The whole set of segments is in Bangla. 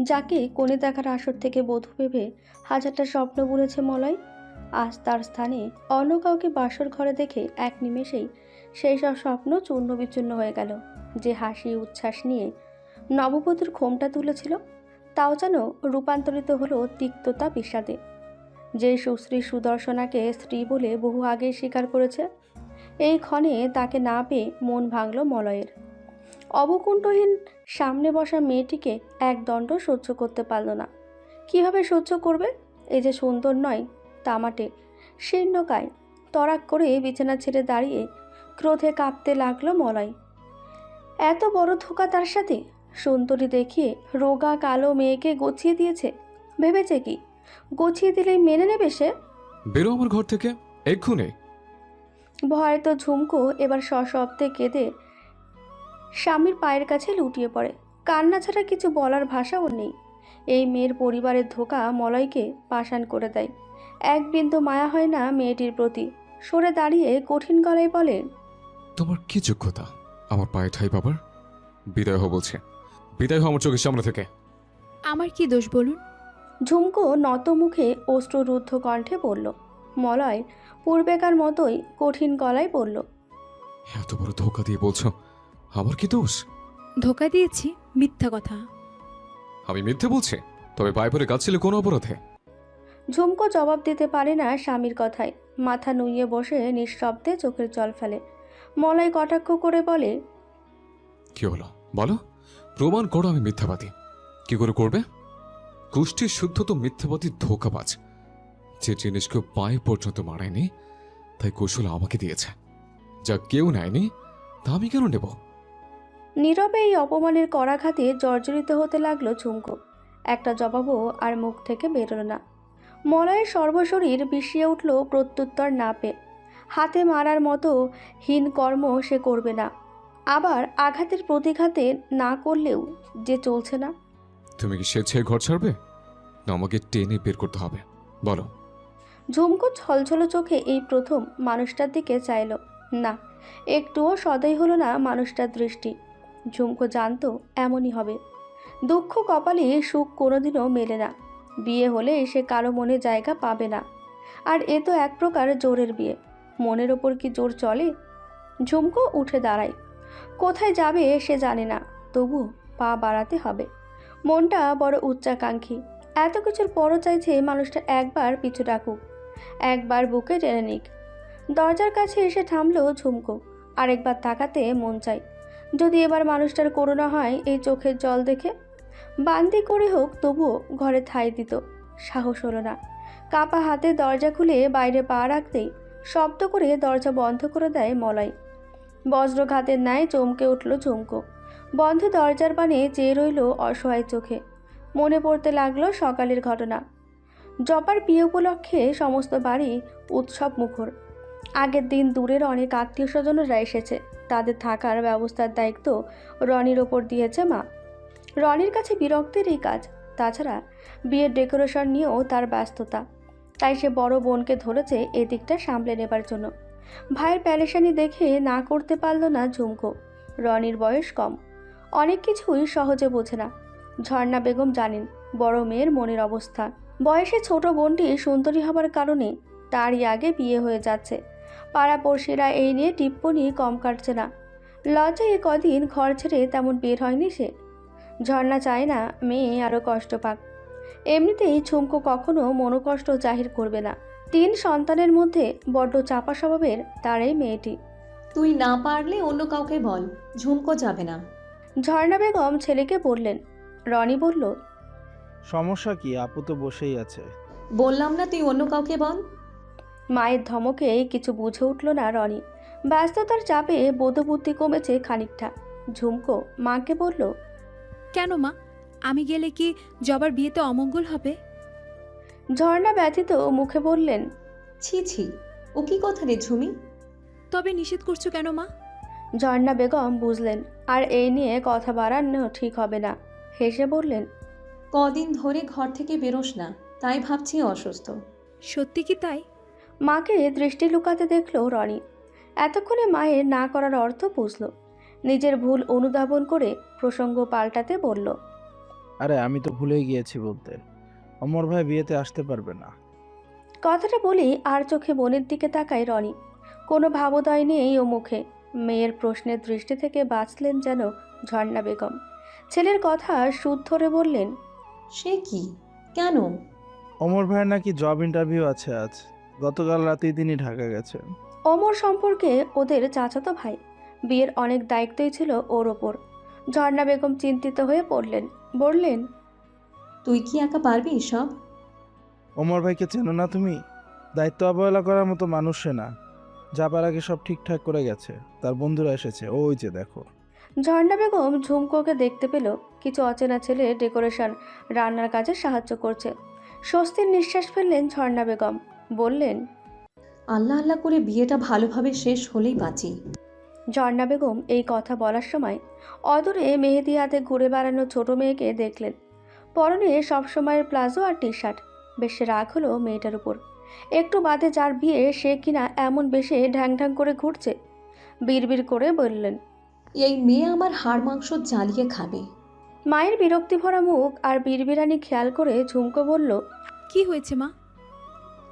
যাকে কোণে দেখার আসর থেকে বধূ ভেবে হাজারটা স্বপ্ন বুনেছে মলয়, আজ তার স্থানে অন্য কাউকে বাসর ঘরে দেখে এক নিমেষেই সেই সব স্বপ্ন চূর্ণ বিচূর্ণ হয়ে গেল। যে হাসি উচ্ছ্বাস নিয়ে নববধূর ঘোমটা তুলেছিল, তাও যেন রূপান্তরিত হলো তিক্ততা বিষাদে। যে সুশ্রী সুদর্শনাকে স্ত্রী বলে বহু আগেই স্বীকার করেছে, এই ক্ষণে তাকে না পেয়ে মন ভাঙল মলয়ের। অবকুণ্ঠহীন সামনে বসা মেয়েটিকে এক দণ্ড সহ্য করতে পারল না। কিভাবে সহ্য করবে? এই যে সুন্দর নয়, তামাটে শীর্ণকায়। তড়াক করে বিছানা ছেড়ে দাঁড়িয়ে ক্রোধে কাঁপতে লাগলো মলয়। এত বড় ধোঁকা তার সাথে! সুন্দরী দেখিয়ে রোগা কালো মেয়েকে গছিয়ে দিয়েছে। ভেবেছে কি গছিয়ে দিলেই মেনে নেবে সে? বেরো আমার ঘর থেকে এক্ষুনি। ভয়ে তো ঝুমকো এবার সশব্দে কেঁদে স্বামীর পায়ের কাছে লুটিয়ে পড়ে। কান্না ছাড়া কিছু বলার ভাষাও নেই। এই মেয়ের পরিবারের ধোঁকা মলয়কে পাষাণ করে দেয়। এক বিন্দু মায়া হয় না মেয়েটির প্রতি। সরে দাঁড়িয়ে কঠিন গলায় বলে, তোমার কি যোগ্যতা আমার পায়ে ঠাই পাবার? বিদায় হও বলছে, বিদায় হও আমার চোখের সামনে থেকে। আমার কি দোষ বলুন? ঝুমকো নত মুখে অশ্রুরুদ্ধ কণ্ঠে বলল। মলয় পূর্বেকার মতোই কঠিন গলায় বলল, এত বড় ধোকা দিয়ে বলছো আমার কি দোষ? ধোকা দিয়েছি? মিথ্যা কথা। আমি মিথ্যে বলছি? তবে পায়ে পড়ে কাঁদছিলে কোন অপরাধে? ঝুমকো জবাব দিতে পারে না স্বামীর কথায়। মাথা নুইয়ে বসে নিঃশব্দে চোখের জল ফেলে। মলয় কটাক্ষ করে বলে, কি হলো বলো, প্রমাণ করো আমি মিথ্যাবাদী। কি করে করবে? কুষ্টির শুদ্ধ তো মিথ্যাবাদী ধোকাবাজ। যে জিনিস কেউ পায়ে পর্যন্ত মারায়নি তাই কৌশল আমাকে দিয়েছে। যা কেউ নেয়নি তা আমি কেন নেব? নীরবে এই অপমানের করাঘাতে জর্জরিত হতে লাগলো ঝুমকো। একটা জবাবও আর মুখ থেকে বেরোলো না। মলয়ের সর্বশরীর বিষিয়ে উঠল প্রত্যুত্তর না পেয়ে। হাতে মারার মতো হীন কর্ম সে করবে না। আবার আঘাতের প্রতিঘাতে না করলেও যে চলছে না। তুমি কি স্বেচ্ছায় ঘর ছাড়বে না আমাকে টেনে বের করতে হবে বলো? ঝুমকো ছলছল চোখে এই প্রথম মানুষটার দিকে চাইল না। একটুও সদয় হলো না মানুষটার দৃষ্টি। ঝুমকো জানতো এমনই হবে। দুঃখ কপালে সুখ কোনোদিনও মেলে না। বিয়ে হলে সে কারো মনে জায়গা পাবে না। আর এ তো এক প্রকার জোরের বিয়ে। মনের ওপর কি জোর চলে? ঝুমকো উঠে দাঁড়ায়। কোথায় যাবে সে জানে না, তবু পা বাড়াতে হবে। মনটা বড় উচ্চাকাঙ্ক্ষী। এত কিছুর পরও চাইছে মানুষটা একবার পিছু ডাকুক, একবার বুকে টেনে নিক। দরজার কাছে এসে থামলো ঝুমকো। আরেকবার তাকাতে মন চাই। যদি এবার মানুষটার করুণা হয় এই চোখের জল দেখে। বান্দি করে হোক তবুও ঘরে ঠাঁই দিত। সাহস হলো না। কাপা হাতে দরজা খুলে বাইরে পা রাখতেই শব্দ করে দরজা বন্ধ করে দেয় মলয়। বজ্রঘাতের ন্যায় চমকে উঠল ঝুমকো। বন্ধ দরজার পানে চেয়ে রইল অসহায় চোখে। মনে পড়তে লাগলো সকালের ঘটনা। জপার বিয়ে উপলক্ষে সমস্ত বাড়ি উৎসব মুখর। আগের দিন দূরের অনেক আত্মীয় স্বজনরা এসেছে। তাদের থাকার ব্যবস্থার দায়িত্ব রনির ওপর দিয়েছে মা। রনির কাছে বিরক্তের এই কাজ। তাছাড়া বিয়ের ডেকোরেশন নিয়েও তার ব্যস্ততা। তাই সে বড় বোনকে ধরেছে এদিকটা সামলে নেবার জন্য। ভাইয়ের প্যারেশানি দেখে না করতে পারল না ঝুমকো। রনির বয়স কম, অনেক কিছুই সহজে বোঝে না। ঝর্ণা বেগম জানেন বড় মেয়ের মনের অবস্থা। বয়সে ছোট বোনটি সুন্দরী হবার কারণে তারই আগে বিয়ে হয়ে যাচ্ছে। পাড়াপড়শিরা এই নিয়ে টিপ্পনি কম কাটছে না। লজ্জায় কদিন ঘর ছেড়ে তেমন বের হয়নি সে। ঝর্ণা চায় না মেয়ে আরও কষ্ট পাক। এমনিতেই ঝুমকো কখনো মনোকষ্ট জাহির করবে না। 3 সন্তানের মধ্যে বড্ড চাপা স্বভাবের তার এই মেয়েটি। তুই না পারলে অন্য কাউকে বল, ঝুমকো যাবে না। ঝর্ণা বেগম ছেলেকে বললেন। রনি বলল, সমস্যা কি? আপু তো বসেই আছে। বললাম না তুই অন্য কাউকে বল। মায়ের ধমকে কিছু বুঝে উঠল না রনি। ব্যস্ততার চাপে বোধবুদ্ধি কমেছে খানিকটা। ঝুমকো মাকে বলল, কেন মা, আমি গেলে কি জবার বিয়েতে অমঙ্গল হবে? ঝর্ণা ব্যথিত মুখে বললেন, ছি ছি, ও কি কথা রে ঝুমি? তবে নিষেধ করছো কেন মা? ঝর্ণা বেগম বুঝলেন আর এই নিয়ে কথা বাড়ানো ঠিক হবে না। হেসে বললেন, কদিন ধরে ঘর থেকে বেরোস না, তাই ভাবছি অসুস্থ। সত্যি কি তাই? মাকে দৃষ্টি লুকাতে দেখল রনি। এতক্ষণে মায়ের না করার অর্থ বুঝল। নিজের ভুল অনুধাবন করে প্রসঙ্গ পাল্টাতে বলল, আরে আমি তো ভুলেই গিয়েছি বলতে, অমর ভাই বিয়েতে আসতে পারবে না। কথাটা বলেই আর চোখে বোনের দিকে তাকায় রনি। কোনো ভাবোদয় নেই ও মুখে। মেয়ের প্রশ্নের দৃষ্টি থেকে বাঁচলেন যেন ঝর্ণা বেগম। ছেলের কথা সুদ ধরে বললেন, সে কি? কেন? অমর ভাইয়ের নাকি জব ইন্টারভিউ আছে আজ। গতকাল রাতেই তিনি ঢাকা গেছেন। অমর সম্পর্কে ওদের চাচাতো ভাই। বিয়ের অনেক দায়িত্বই ছিল ওর ওপর। ঝর্ণা বেগম চিন্তিত হয়ে পড়লেন, বললেন, তুই কি একা পারবি সব? অমর ভাইকে চেনো না তুমি? দায়িত্ব অবহেলা করার মতো মানুষ সে না। যাবার আগে সব ঠিকঠাক করে গেছে। তার বন্ধুরা এসেছে, ওই যে দেখো। ঝর্ণা বেগম ঝুমকোকে দেখতে পেল কিছু অচেনা ছেলে ডেকোরেশন রান্নার কাজে সাহায্য করছে। স্বস্তির নিঃশ্বাস ফেললেন ঝর্ণা বেগম, বললেন, আল্লাহ আল্লাহ করে বিয়েটা ভালোভাবে শেষ হলেই বাঁচি। ঝর্ণা বেগম এই কথা বলার সময় অদূরে মেহেদি হাতে ঘুরে বেড়ানো ছোট মেয়েকে দেখলেন। পরনে সবসময়ের প্লাজো আর টি শার্ট। বেশ রাগ হলো মেয়েটার উপর। একটু বাদে যার বিয়ে সে কিনা এমন বেশে ঢ্যাং ঢ্যাং করে ঘুরছে। বিড়বিড় করে বললেন, এই মেয়ে আমার হাড় মাংস জ্বালিয়ে খাবে। মায়ের বিরক্তি ভরা মুখ আর বিড়বিড়ানি খেয়াল করে ঝুমকো বলল, কি হয়েছে মা?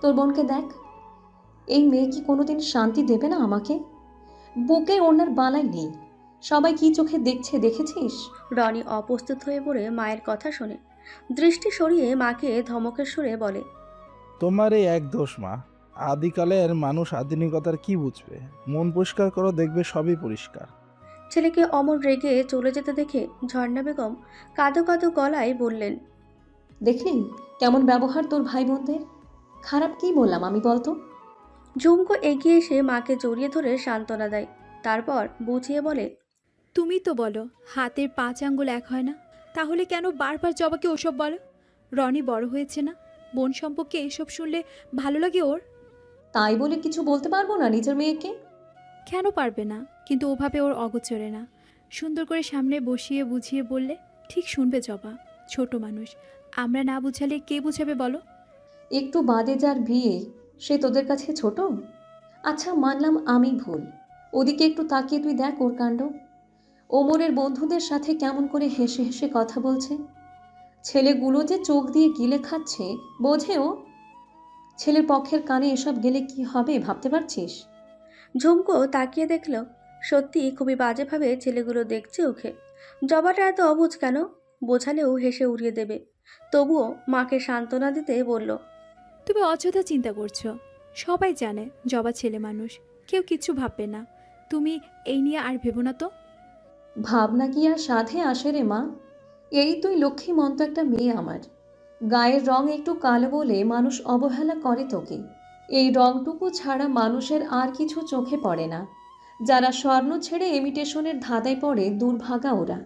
তোর বোনকে দেখ, এই মেয়ে কি কোনোদিন শান্তি দেবে না আমাকে? বুকে ওনার বালাই নেই, সবাই কি চোখে দেখছে দেখেছিস? রনি অপ্রস্তুত হয়ে পড়ে মায়ের কথা শোনে। দৃষ্টি সরিয়ে মাকে ধমকের সুরে বলে, তোমার এই এক দোষ মা। আদিকালের মানুষ আধুনিকতার কি বুঝবে? মন পরিষ্কার করো, দেখবে সবই পরিষ্কার। ছেলেকে অমর রেগে চলে যেতে দেখে ঝর্ণা বেগম কাঁদো কাঁদো গলায় বললেন, দেখলি কেমন ব্যবহার তোর ভাই বোনদের? খারাপ কি বললাম আমি বলতো? ঝুমকো এগিয়ে এসে মাকে জড়িয়ে ধরে সান্ত্বনা দেয়। তারপর বুঝিয়ে বলে, তুমি তো বলো হাতের 5 আঙ্গুল এক হয় না, তাহলে কেন বারবার জবাকে ওসব বলো? রনি বড় হয়েছে না, বোন সম্পর্কে এসব শুনলে ভালো লাগে ওর? তাই বলে কিছু বলতে পারবো না নিজের মেয়েকে? কেন পারবে না? কিন্তু ওভাবে ওর অগোচরে না, সুন্দর করে সামনে বসিয়ে বুঝিয়ে বললে ঠিক শুনবে জবা। ছোট মানুষ, আমরা না বুঝালে কে বুঝাবে বলো? একটু বাদে যার বিয়ে সে তোদের কাছে ছোট? আচ্ছা মানলাম আমি ভুল, ওদিকে একটু তাকিয়ে তুই দেখ ওর কাণ্ড। ওমরের বন্ধুদের সাথে কেমন করে হেসে হেসে কথা বলছে। ছেলেগুলো যে চোখ দিয়ে গিলে খাচ্ছে, বোঝেও? ছেলের পক্ষের কানে এসব গেলে কি হবে ভাবতে পারছিস? ঝুমকো তাকিয়ে দেখল সত্যি খুবই বাজেভাবে ছেলেগুলো দেখছে ওকে। জবাটা এত অবুঝ কেন? বোঝালেও হেসে উড়িয়ে দেবে। তবুও মাকে সান্ত্বনা দিতে বলল, তুমি অযথা চিন্তা করছো। সবাই জানে জবা ছেলে মানুষ, কেউ কিচ্ছু ভাববে না। তুমি এই নিয়ে আর ভেবো না তো। ভাবনা কি আর সাধে আসে রে মা? এই তুই লক্ষ্মী মন্ত একটা মেয়ে আমার। গায়ের রং একটু কালো বলে মানুষ অবহেলা করে তোকে। এই রংটুকু ছাড়া মানুষের আর কিছু চোখে পড়ে না। যারা স্বর্ণ ছেড়ে ইমিটেশনের ধাঁধায় পড়ে দুর্ভাগা ওরা।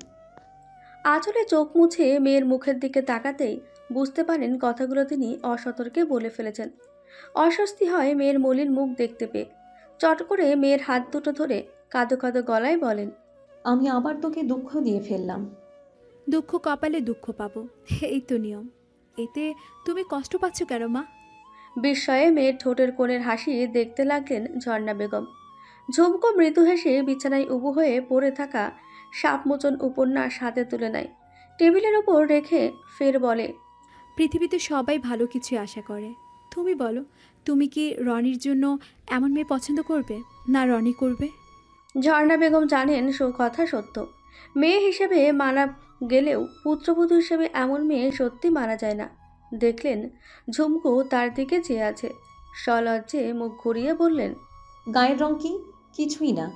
আঁচলে চোখ মুছে মেয়ের মুখের দিকে তাকাতেই বুঝতে পারেন কথাগুলো তিনি অসতর্কে বলে ফেলেছেন। অস্বস্তি হয় মেয়ের মলিন মুখ দেখতে পেয়ে। চট করে মেয়ের হাত দুটো ধরে কাঁদো কাঁদো গলায় বলেন, আমি আবার তোকে দুঃখ দিয়ে ফেললাম। দুঃখ কপালে দুঃখ পাবো, এই তো নিয়ম। এতে তুমি কষ্ট পাচ্ছ কেন মা? বিস্ময়ে মেয়ের ঠোঁটের কোণের হাসি দেখতে লাগলেন ঝর্ণা বেগম। ঝুমকো মৃদু হেসে বিছানায় উবু হয়ে পড়ে থাকা সাপমোচন উপন্যাস হাতে তুলে নেয়। টেবিলের ওপর রেখে ফের বলে, পৃথিবীতে সবাই ভালো কিছু আশা করে। তুমি বলো, তুমি কি রনির জন্য এমন মেয়ে পছন্দ করবে, না রনি করবে? ঝর্ণা বেগম জানেন কথা সত্য। মেয়ে হিসেবে মানা গেলেও পুত্রবধূ হিসেবে এমন মেয়ে সত্যি মানা যায় না। দেখলেন ঝুমকো তার দিকে চেয়ে আছে। সলজ্জে মুখ ঘুরিয়ে বললেন, গায়ের রং কি? কিছুই না।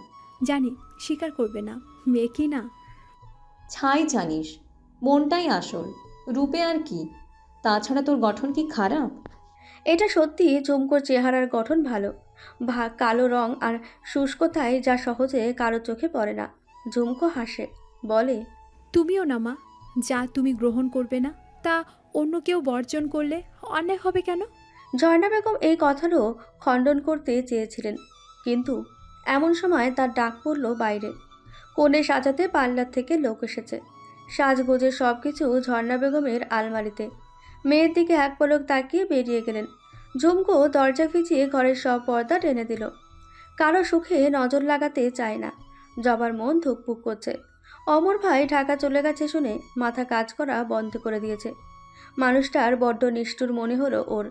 জানি স্বীকার করবে না, মেয়ে কি না? ছাই জানিস, মনটাই আসল, রূপে আর কি। তাছাড়া তোর গঠন কি খারাপ? এটা সত্যি ঝুমকোর চেহারার গঠন ভালো। কালো রং আর শুষ্কতায় যা সহজে কারো চোখে পড়ে না। ঝুমকো হাসে, বলে, তুমিও না মা, যা তুমি গ্রহণ করবে না তা অন্য কেউ বর্জন করলে অন্যায় হবে কেন? ঝর্ণা বেগম এই কথারও খণ্ডন করতে চেয়েছিলেন, কিন্তু এমন সময় তার ডাক পড়ল বাইরে। কোণে সাজাতে পার্লার থেকে লোক এসেছে। সাজগোজের সব কিছু ঝর্ণা বেগমের আলমারিতে। মেয়ের দিকে এক পলক তাকিয়ে বেরিয়ে গেলেন। ঝুমকো দরজা ফিচিয়ে ঘরের সব পর্দা টেনে দিল। কারো সুখে নজর লাগাতে চায় না। জবার মন ধুকপুক করছে। অমর ভাই ঢাকা চলে গেছে শুনে মাথা কাজ করা বন্ধ করে দিয়েছে। মানুষটার বড্ড নিষ্ঠুর মনে হলো ওর।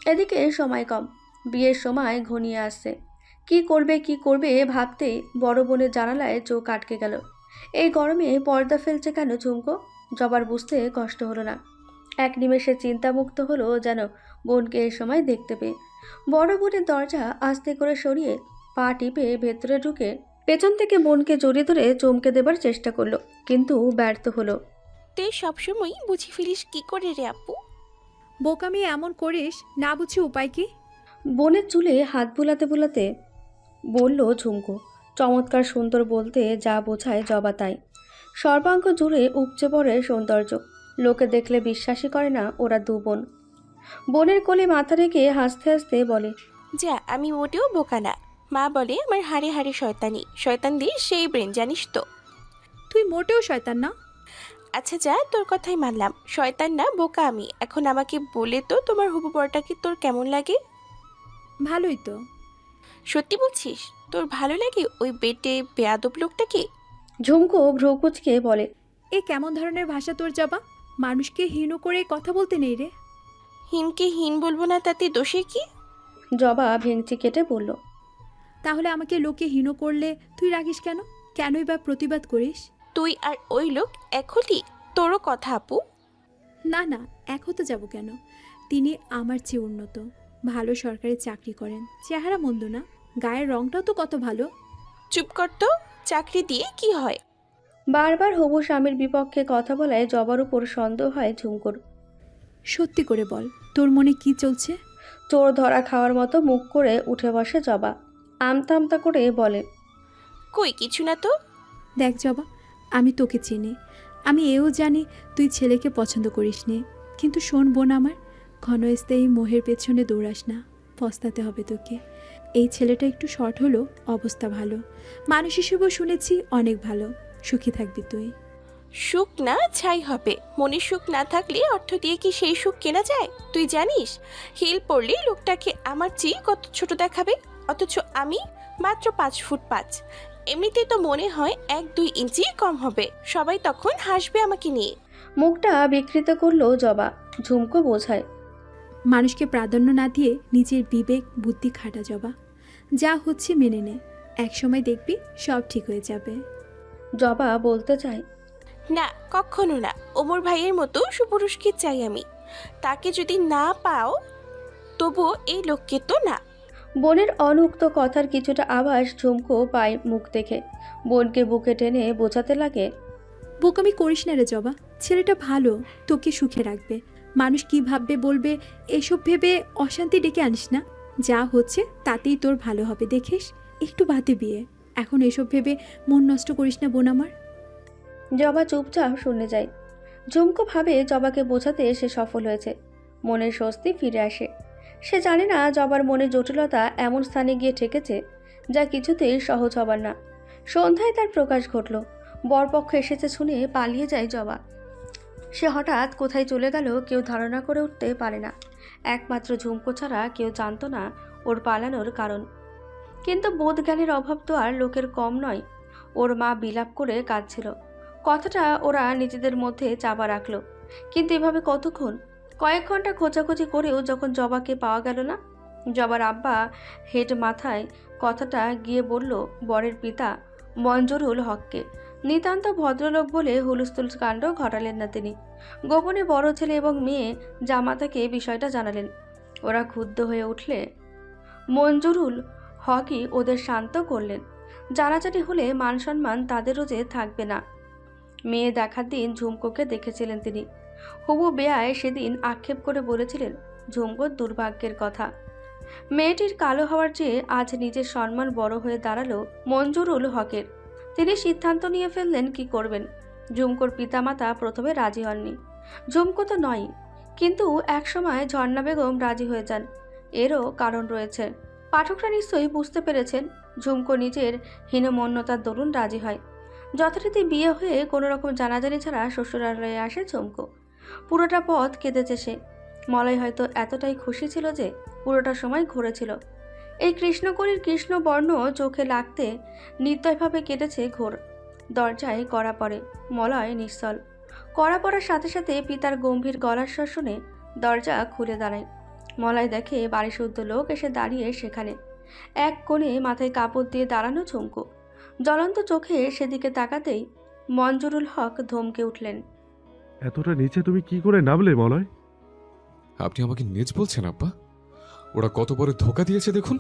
এদিকে সময় কম, বিয়ের সময় ঘনিয়ে আসছে। কি করবে ভাবতেই বড় বোনের জানালায় চোখ আটকে গেল। এই গরমে পর্দা ফেলছে কেন ঝুমকো? জবার বুঝতে কষ্ট হলো না। এক নিমেষে চিন্তামুক্ত হলো যেন বোনকে এ সময় দেখতে পেয়ে। বড় বোনের দরজা আস্তে করে সরিয়ে পা টিপে ভেতরে ঢুকে পেছন থেকে বোনকে জড়িয়ে ধরে চমকে দেবার চেষ্টা করলো, কিন্তু ব্যর্থ হলো। তুই সবসময় বুঝি ফেলিস কি করে রে আপু? বোকামি এমন করিস, না বুঝি উপায় কি? বোনের চুলে হাত বুলাতে বুলাতে বলল ঝুমকো। চমৎকার সুন্দর বলতে যা বোঝায় জবা তাই। সর্বাঙ্গ জুড়ে উপচে পড়ে সৌন্দর্য। লোকে দেখলে বিশ্বাসই করে না ওরা দু বোন। বোনের কোলে মাথা রেখে হাসতে হাসতে বলে, যা, আমি মোটেও বোকা না। মা বলে আমার হাড়ে হাড়ে শয়তানি, শয়তানদের সেই ব্রেন, জানিস তো। তুই মোটেও শয়তান না। আচ্ছা যা, তোর কথাই মানলাম, শয়তান না বোকা আমি। এখন আমাকে বলে তো তোমার হবু বরটাকে তোর কেমন লাগে? ভালোই তো। সত্যি বলছিস? তোর ভালো লাগে ওই বেটে বেয়াদব লোকটাকে? ঝুমকো ভ্রু কুঁচকে বলে, এ কেমন ধরনের ভাষা তোর জবা? মানুষকে হীন করে কথা বলতে নেই রে। হিনকে হিন বলবো না, তাতে দোষে কি? জবা ভেঙচি কেটে বলল, তাহলে আমাকে লোকে হীন করলে তুই রাখিস কেন? কেনই বা প্রতিবাদ করিস? তুই আর ওই লোক এক হলি? তোরও কথা আপু। না না, এক হতে যাব কেন? তিনি আমার চেয়ে উন্নত, ভালো সরকারি চাকরি করেন, চেহারা মন্দ না, গায়ের রংটাও তো কত ভালো। চুপ কর তো, চাকরি দিয়ে কি হয়? বারবার হবু স্বামীর বিপক্ষে কথা বলায় জবার উপর সন্দেহ হয় ঝুমকোর। সত্যি করে বল, তোর মনে কি চলছে? চোর ধরা খাওয়ার মতো মুখ করে উঠে বসে জবা। আমতা আমতা করে বলে, কই কিছু না তো। দেখ জবা, আমি তোকে চিনি, আমি এও জানি তুই ছেলেকে পছন্দ করিস নে, কিন্তু শোন বোন আমার, ঘনস্থায়ী মোহের পেছনে দৌড়াস না, পস্তাতে হবে তোকে। এই ছেলেটা একটু শর্ট হলো, অবস্থা ভালো, মানুষ হিসেবেও শুনেছি অনেক ভালো, সুখী থাকবি তুই। সুখ না ছাই হবে। মনে সুখ না থাকলে অর্থ দিয়ে কি সেই সুখ কেনা যায়? তুই জানিস হিল পরলেই লোকটাকে আমার চেয়ে কত ছোট দেখাবে, অথচ আমি মাত্র 5 ফুট 5। এমনিতেই তো মনে হয় 1-2 ইঞ্চি কম হবে, সবাই তখন হাসবে আমাকে নিয়ে। মুখটা বিকৃত করলো জবা। ঝুমকো বোঝায়, মানুষকে প্রাধান্য না দিয়ে নিজের বিবেক বুদ্ধি খাটা জবা, যা হচ্ছে মেনে নে, একসময় দেখবি সব ঠিক হয়ে যাবে। জবা বলতে চায়, না, কখনো না। ওমর ভাইয়ের মতো সুপুরুষকে চাই আমি। তাকে যদি না পাও তবুও এই লোককে তো না। বোনের অনুক্ত কথার কিছুটা আভাস ঝুমকো পায় মুখ দেখে। বোনকে বুকে টেনে বোঝাতে লাগে, বোকামি করিস না রে জবা, ছেলেটা ভালো, তোকে সুখে রাখবে। মানুষ কি ভাববে বলবে এসব ভেবে অশান্তি ডেকে আনিস না, যা হচ্ছে তাতেই তোর ভালো হবে দেখিস। একটু বাদে বিয়ে, এখন এসব ভেবে মন নষ্ট করিস না বোন আমার। জবা চুপচাপ শুনে যায়। ঝুমকো ভাবে জবাকে বোঝাতে সে সফল হয়েছে। মনের স্বস্তি ফিরে আসে। সে জানে না জবার মনের জটিলতা এমন স্থানে গিয়ে ঠেকেছে যা কিছুতেই সহজ হবার না। সন্ধ্যায় তার প্রকাশ ঘটল। বরপক্ষ এসেছে শুনে পালিয়ে যায় জবা। সে হঠাৎ কোথায় চলে গেল কেউ ধারণা করে উঠতে পারে না। একমাত্র ঝুমকো ছাড়া কেউ জানতো না ওর পালানোর কারণ। কিন্তু বোধজ্ঞানের অভাব তো আর লোকের কম নয়। ওর মা বিলাপ করে কাঁদছিল। কথাটা ওরা নিজেদের মধ্যে চাপা রাখলো। কিন্তু এভাবে কতক্ষণ? কয়েক ঘন্টা খোঁজাখুঁজি করেও যখন জবাকে পাওয়া গেল না, জবার আব্বা হেড মাথায় কথাটা গিয়ে বলল বরের পিতা মঞ্জুরুল হককে। নিতান্ত ভদ্রলোক বলে হুলস্থুল কাণ্ড ঘটালেন না তিনি। গোপনে বড় ছেলে এবং মেয়ে জামাতাকে বিষয়টা জানালেন। ওরা ক্ষুব্ধ হয়ে উঠলে মঞ্জুরুল হকই ওদের শান্ত করলেন। জানাজানি হলে মান সম্মান তাদেরও যে থাকবে না। মেয়ে দেখার দিন ঝুমকোকে দেখেছিলেন তিনি। হবু বেয়ায় সেদিন আক্ষেপ করে বলেছিলেন ঝুমকোর দুর্ভাগ্যের কথা। মেয়েটির কালো হওয়ার চেয়ে আজ নিজের সম্মান বড় হয়ে দাঁড়ালো মঞ্জুরুল হকের। তিনি সিদ্ধান্ত নিয়ে ফেললেন কি করবেন। ঝুমকোর পিতামাতা প্রথমে রাজি হননি। ঝুমকো তো নয়, কিন্তু একসময় ঝর্ণা বেগম রাজি হয়ে যান। এরও কারণ রয়েছে। পাঠকরা নিশ্চয়ই বুঝতে পেরেছেন। ঝুমকো নিজের হীনমন্যতার দরুন রাজি হয়। যথারীতি বিয়ে হয়ে কোনো রকম জানাজানি ছাড়া শ্বশুরালয়ে আসে ঝুমকো। পুরোটা পথ কেঁদেছে সে। মলয় হয়তো এতটাই খুশি ছিল যে পুরোটা সময় ঘুরেছিল। এই কৃষ্ণকলির কৃষ্ণবর্ণ চোখে লাগতে নির্দয়ভাবে কেটেছে ঘোর। দরজায় কড়া পড়ে। মলয় নিশ্চল। কড়া পড়ার সাথে সাথে পিতার গম্ভীর গলার স্বর শুনে দরজা খুলে দাঁড়ায়। মলয় দেখে বাড়িশুদ্ধ লোক এসে দাঁড়িয়ে সেখানে। এক কোণে মাথায় কাপড় দিয়ে দাঁড়ানো ঝুমকো। জ্বলন্ত চোখে সেদিকে তাকাতেই মঞ্জুরুল হক ধমকে উঠলেন। এতটা নিচে তুমি কি করে নামলে মলয়? আপনি আমাকে নিজ বলছেন আব্বা? ওরা কত বড় ধোকা দিয়েছে দেখুন।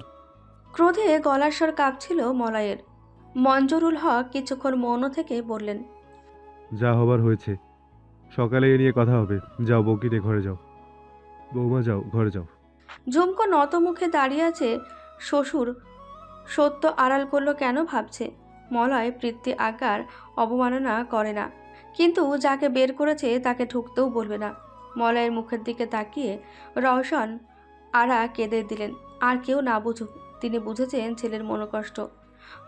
ক্রোধে গলার স্বর কাঁপছিল মলয়ের। মঞ্জুরুল হক কিছুক্ষণ মৌন থেকে বললেন, যা হবার হয়েছে, সকালে এ নিয়ে কথা হবে। যাও বউকে নিয়ে ঘরে যাও। বৌমা যাও, ঘরে যাও। ঝুমকো নত মুখে দাঁড়িয়ে আছে। শ্বশুর সত্য আড়াল করলো কেন ভাবছে। মলয় প্রীতি আজ্ঞার অবমাননা করে না, কিন্তু যাকে বের করেছে তাকে ঢুকতেও বলবে না। মলয়ের মুখের দিকে তাকিয়ে রওশন আরা কেঁদে দিলেন। আর কেউ না বুঝুক, তিনি বুঝেছেন ছেলের মনোকষ্ট।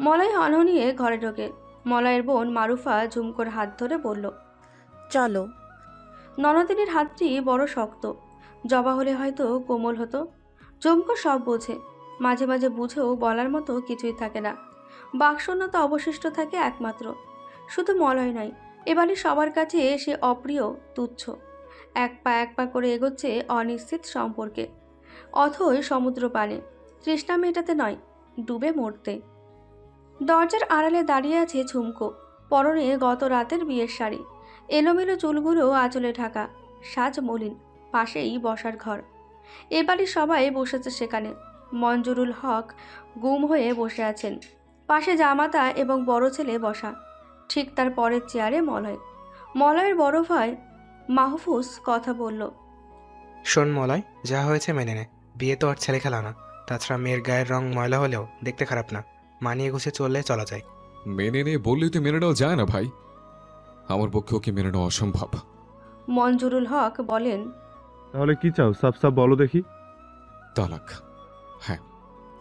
মলয় অনহনিয়ে ঘরে ঢোকে। মলয়ের বোন মারুফা ঝুমকোর হাত ধরে বলল, চলো। ননদিনীর হাতটি বড় শক্ত, জবা হলে হয়তো কোমল হতো। ঝুমকো সব বোঝে, মাঝে মাঝে বুঝেও বলার মতো কিছুই থাকে না। বাকশূন্যতা অবশিষ্ট থাকে একমাত্র। শুধু মলয় নয়, এবারে সবার কাছে সে অপ্রিয়, তুচ্ছ। এক পা করে এগোচ্ছে অনিশ্চিত সম্পর্কে, অথই সমুদ্র পানে। তৃষ্ণা মেটাতে নয়, ডুবে মরতে। দরজার আড়ালে দাঁড়িয়ে আছে ঝুমকো। পরনে গত রাতের বিয়ের শাড়ি, এলোমেলো চুলগুলো আঁচলে ঢাকা, সাজ মলিন। পাশেই বসার ঘর। এবারই সবাই বসেছে সেখানে। মঞ্জুরুল হক গুম হয়ে বসে আছেন। পাশে জামাতা এবং বড় ছেলে বসা। ঠিক তার পরের চেয়ারে মলয়। মলয়ের বড় ভাই মাহফুজ কথা বলল, শোন মলয়, যা হয়েছে মেনে নে। বিয়ে তো আর ছেলে খেলা না। তাছাড়া মেয়ের গায়ের রং ময়লা হলেও দেখতে খারাপ না। মানিয়ে গুছিয়ে চললে চলা যায়। মেনে নিয়ে বললেই তো মেনে নেওয়া যায় না ভাই। আমার পক্ষে ওকে মেনে নেওয়া অসম্ভব। মঞ্জুরুল হক বলেন, তাহলে কি চাও, সাফ সাফ বলো দেখি। তালাক। হ্যাঁ,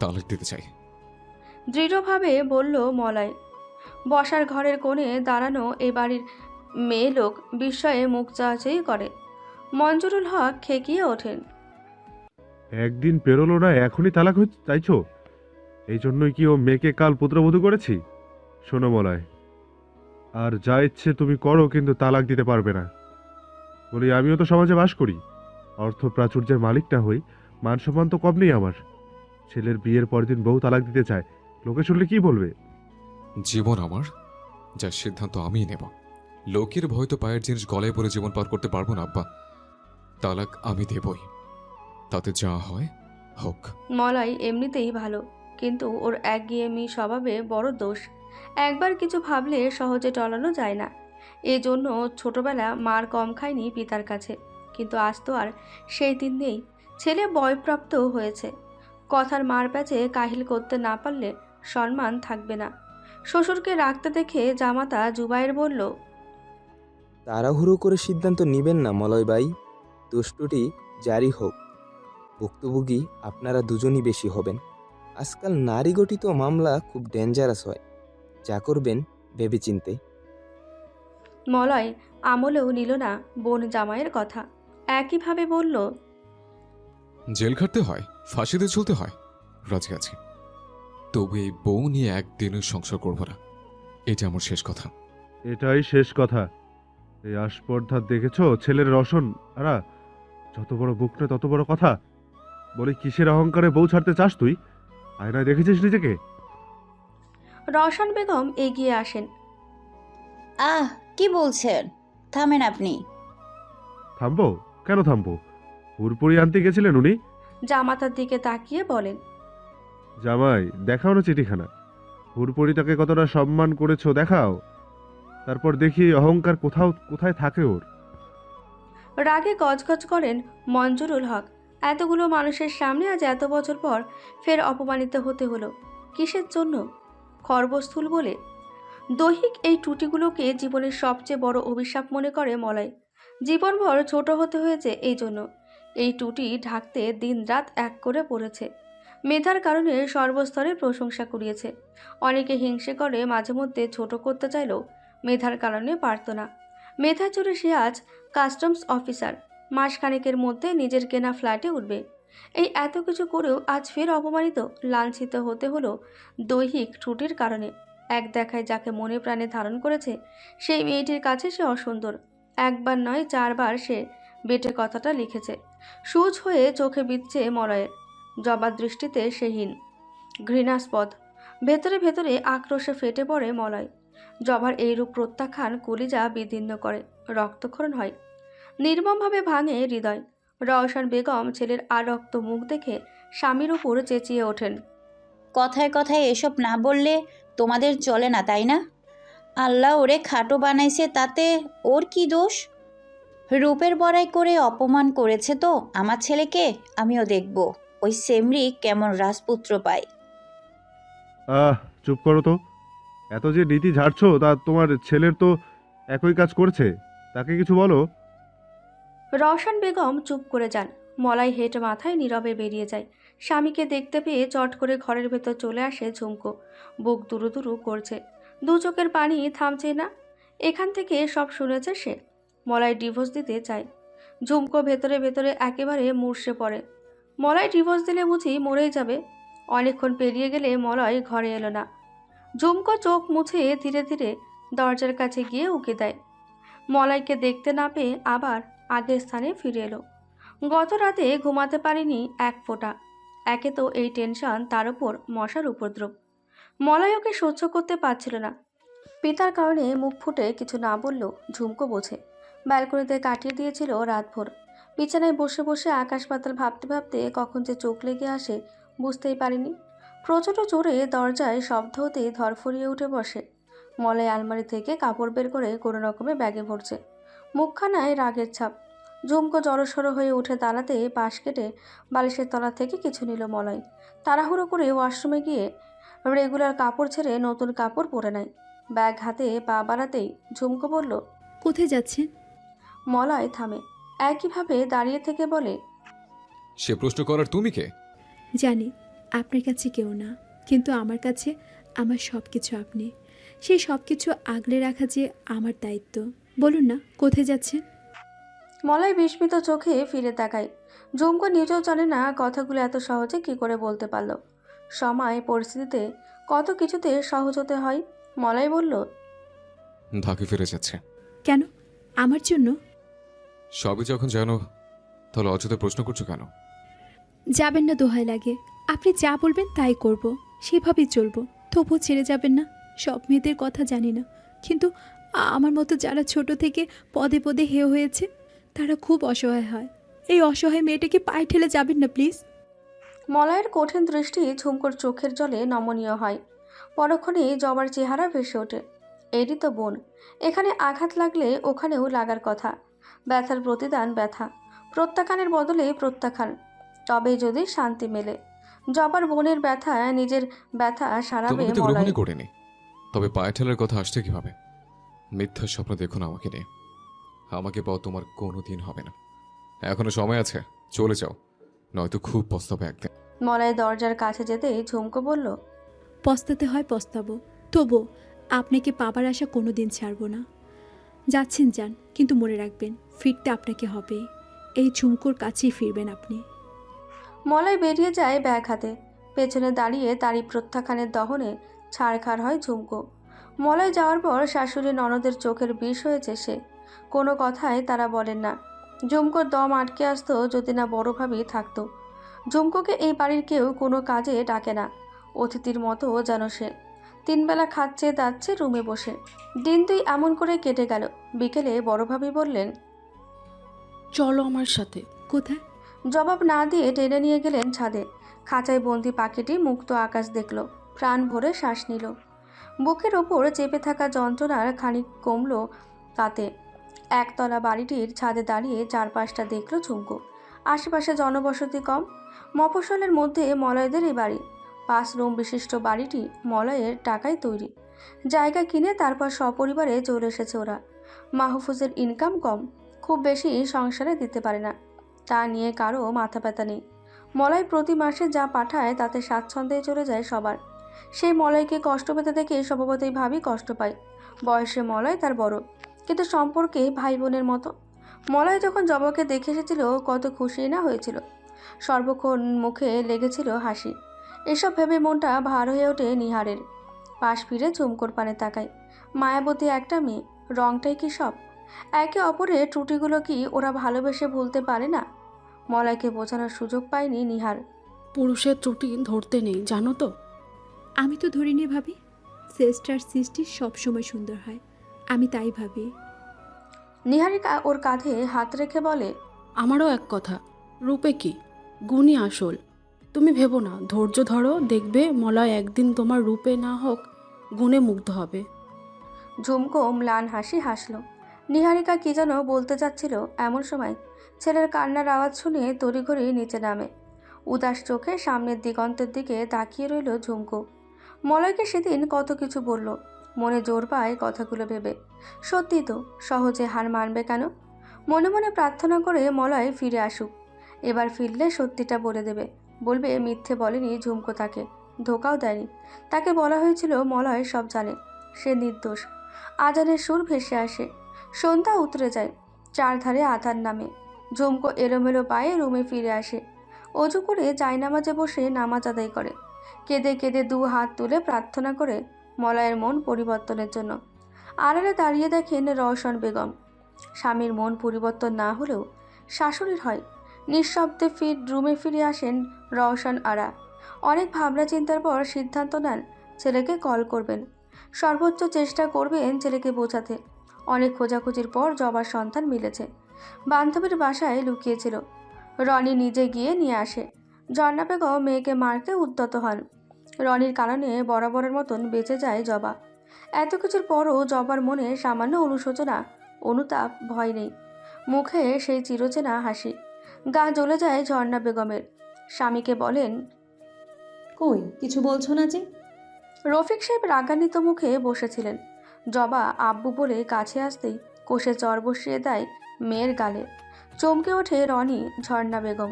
তালাক দিতে চাই। দৃঢ়ভাবে বলল মলয়। বসার ঘরের কোণে দাঁড়ানো এ বাড়ির মেয়ে লোক বিস্ময়ে মুখ চাচাই করে। মঞ্জুরুল হক খেকিয়ে ওঠেন, একদিন পেরোলো না, এখনই তালাক চাইছো? এই জন্যই কি ও মেয়েকে কাল পুত্রবধূ করেছি? শোনো মলয়, আর যা ইচ্ছে তুমি করো, কিন্তু তালাক দিতে পারবে না। বলি, আমিও তো সমাজে বাস করি, অর্থ প্রাচুর্যের মালিক না হই, মান সম্মান তো কম নেই আমার। ছেলের বিয়ের পরদিন বউ তালাক দিতে চায়, লোকে শুনলে কি বলবে? জীবন আমার, যার সিদ্ধান্ত আমিই নেব। লোকের ভয় তো পায়ের জিনিস গলায় পরে জীবন পার করতে পারবো না আব্বা। তালাক আমি দেবই, তাতে যা হয় হোক। মলয় এমনিতেই ভালো, কিন্তু ওর একঘেয়েমি স্বভাবে বড় দোষ। একবার কিছু ভাবলে সহজে টলানো যায় না। এই জন্য ছোটবেলা মার কম খায়নি পিতার কাছে, কিন্তু আজ তো আর সেই দিন নেই। ছেলে বয়প্রাপ্ত হয়েছে, কথার মার প্যাচে কাহিল করতে না পারলে সম্মান থাকবে না। শ্বশুরকে রাখতে দেখে জামাতা জুবায়ের বলল, তাড়াহুড়ো করে সিদ্ধান্ত নেবেন না মলয় ভাই। দুষ্টুটি জারি হোক, ভুক্তভোগী আপনারা দুজনই বেশি হবেন। আজকাল নারী গঠিত মামলা খুব ডেঞ্জারাস হয়, যা করবেন ভেবেচিন্তে। মলয় আমলেও নিল না বোন জামাইয়ের কথা। একইভাবে বলল, জেল খাটতে হয়, ফাঁসিতে চলতে হয়, রাজি আছি। তবু এই বউ নিয়ে একদিনের সংসার করবো না, এটা আমার শেষ কথা। এটাই শেষ কথা। এই আস্পর্ধা দেখেছো ছেলের রসন আরা? যত বড় বুক না তত বড় কথা। বলি, কিসের অহংকারে বউ ছাড়তে চাস তুই? আয়নায় দেখেছিস নিজেকে? রওশন বেগম এগিয়ে আসেন। কি বলছেন? থামেন আপনি। থামবো? কেন থামবো? হুরপুরি আনতে গেছিলেন উনি। জামাতার দিকে তাকিয়ে বলেন, জামাই, দেখাও না চিঠিখানা। হুরপুরি তাকে কতটা সম্মান করেছো দেখাও, তারপর দেখি অহংকার কোথায় থাকে ওর। রাগে গজগজ করেন মঞ্জুরুল হক। এতগুলো মানুষের সামনে আজ এত বছর পর ফের অপমানিত হতে হলো। কিসের জন্য? খর্বস্থূল বলে? দৈহিক এই ত্রুটিগুলোকে জীবনের সবচেয়ে বড় অভিশাপ মনে করে মলয়। জীবনভর ছোট হতে হয়েছে এই জন্য। এই ত্রুটি ঢাকতে দিনরাত এক করে পড়েছে। মেধার কারণে সর্বস্তরে প্রশংসা কুড়িয়েছে। অনেকে হিংসে করে, মাঝে মধ্যে ছোট করতে চাইলেও মেধার কারণে পারত না। মেধা চড়ে সে আজ কাস্টমস অফিসার। মাসখানেকের মধ্যে নিজের কেনা ফ্ল্যাটে উঠবে। এই এত কিছু করেও আজ ফের অপমানিত, লাঞ্ছিত হতে হলো দৈহিক ত্রুটির কারণে। এক দেখায় যাকে মনে প্রাণে ধারণ করেছে সেই মেয়েটির কাছে সে অসুন্দর। একবার নয় 4 বার সে বেটে কথাটা লিখেছে। সুচ হয়ে চোখে বিচ্ছে মলয়ের। জবার দৃষ্টিতে সেহীন, ঘৃণাস্পদ। ভেতরে ভেতরে আক্রোশে ফেটে পড়ে মলয়। জবার এইরূপ প্রত্যাখ্যান কলিজা বিদীর্ণ করে, রক্তক্ষরণ হয়, নির্মমভাবে ভাঙে হৃদয়। রওশন বেগম ছেলের আরক্ত মুখ দেখে স্বামীর উপর চেঁচিয়ে ওঠেন। কথায় কথায় এসব না বললে তোমাদের চলে না, তাই না? আল্লাহ ওরে খাটো বানাইছে, তাতে ওর কি দোষ? রূপের বড়াই করে অপমান করেছে তো আমার ছেলেকে, আমিও দেখব ওই সেমরি কেমন রাজপুত্র পায়। চুপ করো তো। এত যে নীতি ঝাড়ছো, তা তোমার ছেলের তো একই কাজ করেছে, তাকে কিছু বলো। রওশন বেগম চুপ করে যান। মলাই হেঁট মাথায় নীরবে বেরিয়ে যায়। স্বামীকে দেখতে পেয়ে চট করে ঘরের ভেতর চলে আসে ঝুমকো। বুক দুরু দুরু করছে, দু চোখের পানি থামছে না। এখান থেকে সব শুনেছে সে। মলাই ডিভোর্স দিতে চায়। ঝুমকো ভেতরে ভেতরে একেবারে মুর্ষে পড়ে। মলাই ডিভোর্স দিলে বুঝি মরেই যাবে। অনেকক্ষণ পেরিয়ে গেলে মলয় ঘরে এলো না। ঝুমকো চোখ মুছে ধীরে ধীরে দরজার কাছে গিয়ে উকি দেয়। মলয়কে দেখতে না পেয়ে আবার আগের স্থানে ফিরে এলো। গত রাতে ঘুমাতে পারিনি এক ফোঁটা। একে তো এই টেনশন, তার উপর মশার উপদ্রব। মলয় ওকে সহ্য করতে পারছিল না। পিতার কারণে মুখ ফুটে কিছু না বললেও ঝুমকো বোঝে। ব্যালকনিতে কাটিয়ে দিয়েছিল রাতভর। বিছানায় বসে বসে আকাশ পাতাল ভাবতে ভাবতে কখন যে চোখ লেগে আসে বুঝতেই পারিনি। প্রচণ্ড জোরে দরজায় শব্দ হতেই ধরফরিয়ে উঠে বসে। মলয় আলমারি থেকে কাপড় বের করে কোনো রকমে ব্যাগে ভরছে। মুখখানায় রাগের ছাপ। ঝুমকো জড়সড়ো হয়ে উঠে দাঁড়াতে পাশ কেটে বালিশের তলা থেকে কিছু নিল মলয়। তাড়াহুড়ো করে ওয়াশরুমে গিয়ে রেগুলার কাপড় ছেড়ে নতুন কাপড় পরে নেয়। ব্যাগ হাতে পা বাড়াতেই ঝুমকো বলল, কোথায় যাচ্ছেন? মলয় থামে, একইভাবে দাঁড়িয়ে থেকে বলে, সে প্রশ্ন করার তুমি কে? জানি আপনার কাছে কেউ না, কিন্তু আমার কাছে আমার সব কিছু আপনি। সেই সব কিছু আগলে রাখা যে আমার দায়িত্ব। বলুন না, কোথায় যাচ্ছেন? মলয় বিস্মিত চোখে ফিরে তাকায়। ঝুমকো নিজেও জানে না কথাগুলো এত সহজে কি করে বলতে পারল। সময় পরিস্থিতিতে কত কিছুতে সহজ হতে হয়। মলয় বলল, ঢাকে ফিরে যাচ্ছে। কেন? আমার জন্য? সবই যখন জানো, তাহলে অযথা প্রশ্ন করছো কেন? যাবেন না, দোহাই লাগে। আপনি যা বলবেন তাই করব, সেভাবেই চলবো। তবুও ছেড়ে যাবেন না। সব মেয়েদের কথা জানি না, কিন্তু আমার মতো যারা ছোট থেকে পদে পদে হেয় হয়েছে, তারা খুব অসহায় হয়। এই অসহায় মেয়েটাকে পায়ে ঠেলে যাবেন না প্লিজ। মলয়ের কঠিন দৃষ্টি ঝুমকোর চোখের জলে নমনীয় হয়। পরক্ষণে জবার চেহারা ভেসে ওঠে। এরই তো বোন। এখানে আঘাত লাগলে ওখানেও লাগার কথা। ব্যথার প্রতিদান ব্যথা, প্রত্যাখ্যানের বদলে প্রত্যাখ্যান। তবে যদি শান্তি মেলে। জবার বোনের ব্যথা নিজের ব্যথা সারাবে তোমাকে তো মলয়। গ্রহণই করিনি, তবে পায়ে ঠেলার কথা আসছে কিভাবে? মিথ্যা স্বপ্ন দেখো না আমাকে নিয়ে। আমাকে পাওয়া তোমার কোনো দিন হবে না। এখনো সময় আছে, চলে যাও, নয়তো খুব পস্তাবে একদিন। মলয় দরজার কাছে যেতেই ঝুমকো বলল, পস্তাতে হয় পস্তাবো, তবু আপনাকে পাবার আশা কোনো দিন ছাড়বো না। যাচ্ছেন যান, কিন্তু মনে রাখবেন ফিরতে আপনাকে হবে। এই ঝুমকোর কাছেই ফিরবেন আপনি। মলয় বেরিয়ে যায় ব্যাগ হাতে। পেছনে দাঁড়িয়ে তারই প্রত্যাখ্যানের দহনে ছাড়খাড় হয় ঝুমকো। মলয় যাওয়ার পর শাশুড়ি ননদের চোখের বিষ হয়েছে সে। কোনো কথায় তারা বলেন না। ঝুমকোর দম আটকে আসতো যদি না বড় ভাবেই থাকতো। ঝুমকোকে এই বাড়ির কেউ কোনো কাজে ডাকে না। অতিথির মতো যেন সে 3 বেলা খাচ্ছে দাচ্ছে রুমে বসে। দিন 2 এমন করে কেটে গেল। বিকেলে বড় ভাবি বললেন, চলো আমার সাথে। কোথায়? জবাব না দিয়ে টেনে নিয়ে গেলেন ছাদে। খাঁচায় বন্দি পাখিটি মুক্ত আকাশ দেখল, প্রাণ ভরে শ্বাস নিল। বুকের ওপর চেপে থাকা যন্ত্রণার খানিক কমল তাতে। একতলা বাড়িটির ছাদে দাঁড়িয়ে চারপাশটা দেখল ঝুমকো। আশেপাশে জনবসতি কম। মফস্বলের মধ্যে মলয়দের এই বাড়ি। 5 রুম বিশিষ্ট বাড়িটি মলয়ের টাকায় তৈরি। জায়গা কিনে তারপর সপরিবারে চলে এসেছে ওরা। মাহফুজের ইনকাম কম, খুব বেশি সংসারে দিতে পারে না। তা নিয়ে কারো মাথা ব্যথা নেই। মলয় প্রতি মাসে যা পাঠায় তাতে স্বাচ্ছন্দ্যে চলে যায় সবার। সেই মলয়কে কষ্ট পেতে দেখে স্বভাবতই ভাবি কষ্ট পায়। বয়সে মলয় তার বড়, কিন্তু সম্পর্কে ভাই বোনের মতো। মলয় যখন জবাকে দেখে এসেছিল কত খুশি না হয়েছিল। সর্বক্ষণ মুখে লেগেছিল হাসি। এসব ভেবে মনটা ভার হয়ে ওঠে নিহারের। পাশ ফিরে ঝুমকোর পানে তাকায়। মায়াবতী একটা মেয়ে, রংটাই কি সব? একে অপরের ত্রুটিগুলো কি ওরা ভালোবেসে ভুলতে পারে না? মলয়কে বোঝানোর সুযোগ পায়নি নিহার। পুরুষের ত্রুটি ধরতে নেই, জানো তো? আমি তো ধরিনি ভাবি। শ্রেষ্ঠার সৃষ্টি সবসময় সুন্দর হয়, আমি তাই ভাবি। নিহারিকা ওর কাঁধে হাত রেখে বলে, আমারও এক কথা, রূপে কি, গুণই আসল। তুমি ভেবো না, ধৈর্য ধরো, দেখবে মলয় একদিন তোমার রূপে না হোক গুণে মুগ্ধ হবে। ঝুমকো ম্লান হাসি হাসল। নিহারিকা কি যেন বলতে যাচ্ছিল, এমন সময় ছেলের কান্নার আওয়াজ শুনে তড়িঘড়ি নিচে নামে। উদাস চোখে সামনের দিগন্তের দিকে তাকিয়ে রইল ঝুমকো। মলয়কে সেদিন কত কিছু বলল, মনে জোর পায় কথাগুলো ভেবে। সত্যি তো, সহজে হার মানবে কেন? মনে মনে প্রার্থনা করে মলয় ফিরে আসুক। এবার ফিরলে সত্যিটা বলে দেবে, বলবে মিথ্যে বলেনি ঝুমকো, তাকে ধোকাও দেয়নি। তাকে বলা হয়েছিল মলয় সব জানে, সে নির্দোষ। আজানের সুর ভেসে আসে, সন্ধ্যা উতরে যায়, চারধারে আধার নামে। ঝুমকো এলোমেলো পায়ে রুমে ফিরে আসে। অজু করে জায়নামাজে বসে নামাজ আদায় করে। কেঁদে কেঁদে 2 হাত তুলে প্রার্থনা করে মলয়ের মন পরিবর্তনের জন্য। আড়ালে দাঁড়িয়ে দেখেন রওশন বেগম। স্বামীর মন পরিবর্তন না হলেও শাশুড়ির হয়। নিঃশব্দে রুমে ফিরে আসেন রওশন আরা। অনেক ভাবনা চিন্তার পর সিদ্ধান্ত নেন ছেলেকে কল করবেন, সর্বোচ্চ চেষ্টা করবেন ছেলেকে বোঝাতে। অনেক খোঁজাখুঁজির পর জবার সন্ধান মিলেছে। বান্ধবীর বাসায় লুকিয়েছিল। রনি নিজে গিয়ে নিয়ে আসে। ঝর্ণা বেগম মেয়েকে মারতে উদ্যত হন। রনির কারণে বরাবরের মতন বেঁচে যায় জবা। এত কিছুর পরও জবার মনে সামান্য অনুশোচনা, অনুতাপ, ভয় নেই। মুখে সেই চিরচেনা হাসি। গা জ্বলে যায় ঝর্ণা বেগমের। স্বামীকে বলেন, কই কিছু বলছো না যে? রফিক সাহেব রাগান্বিত মুখে বসেছিলেন। জবা আব্বু বলে কাছে আসতেই কষে চর বসিয়ে দেয় মেয়ের গালে। চমকে ওঠে রনি, ঝর্ণা বেগম।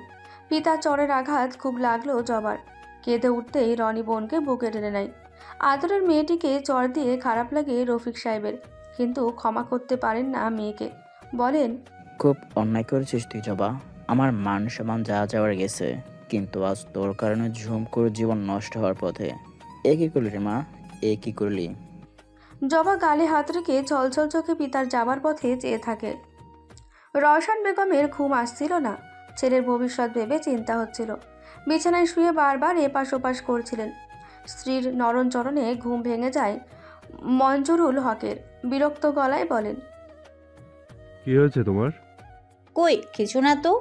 পিতা চরের আঘাত খুব লাগলো জবার। কেঁদে উঠতেই রনি বোনকে বুকে টেনে নেয়। আদরের মেয়েটিকে চর দিয়ে খারাপ লাগে রফিক সাহেবের, কিন্তু ক্ষমা করতে পারেন না মেয়েকে। বলেন, খুব অন্যায় করেছিস তুই জবা, আমার মান সম্মান যা যাওয়ার গেছে, কিন্তু আজ তোর কারণে ঝুমকুর জীবন নষ্ট হওয়ার পথে। এ কি করলি রে মা, এ কি করলি? জবা গালে হাত রেখে ছলছল চোখে পিতার যাবার পথে চেয়ে থাকে। রওশন বেগমের ঘুম আসছিল না। ছেলের ভবিষ্যৎ ভেবে চিন্তা হচ্ছিল। বিছানায় শুয়ে বারবার এপাশ ওপাশ করছিলেন। স্ত্রীর নরম চরণে ঘুম ভেঙে যায় মঞ্জুরুল হকের। বিরক্ত গলায় বলেন, কি হয়েছে তোমার? কই কিছু না তো।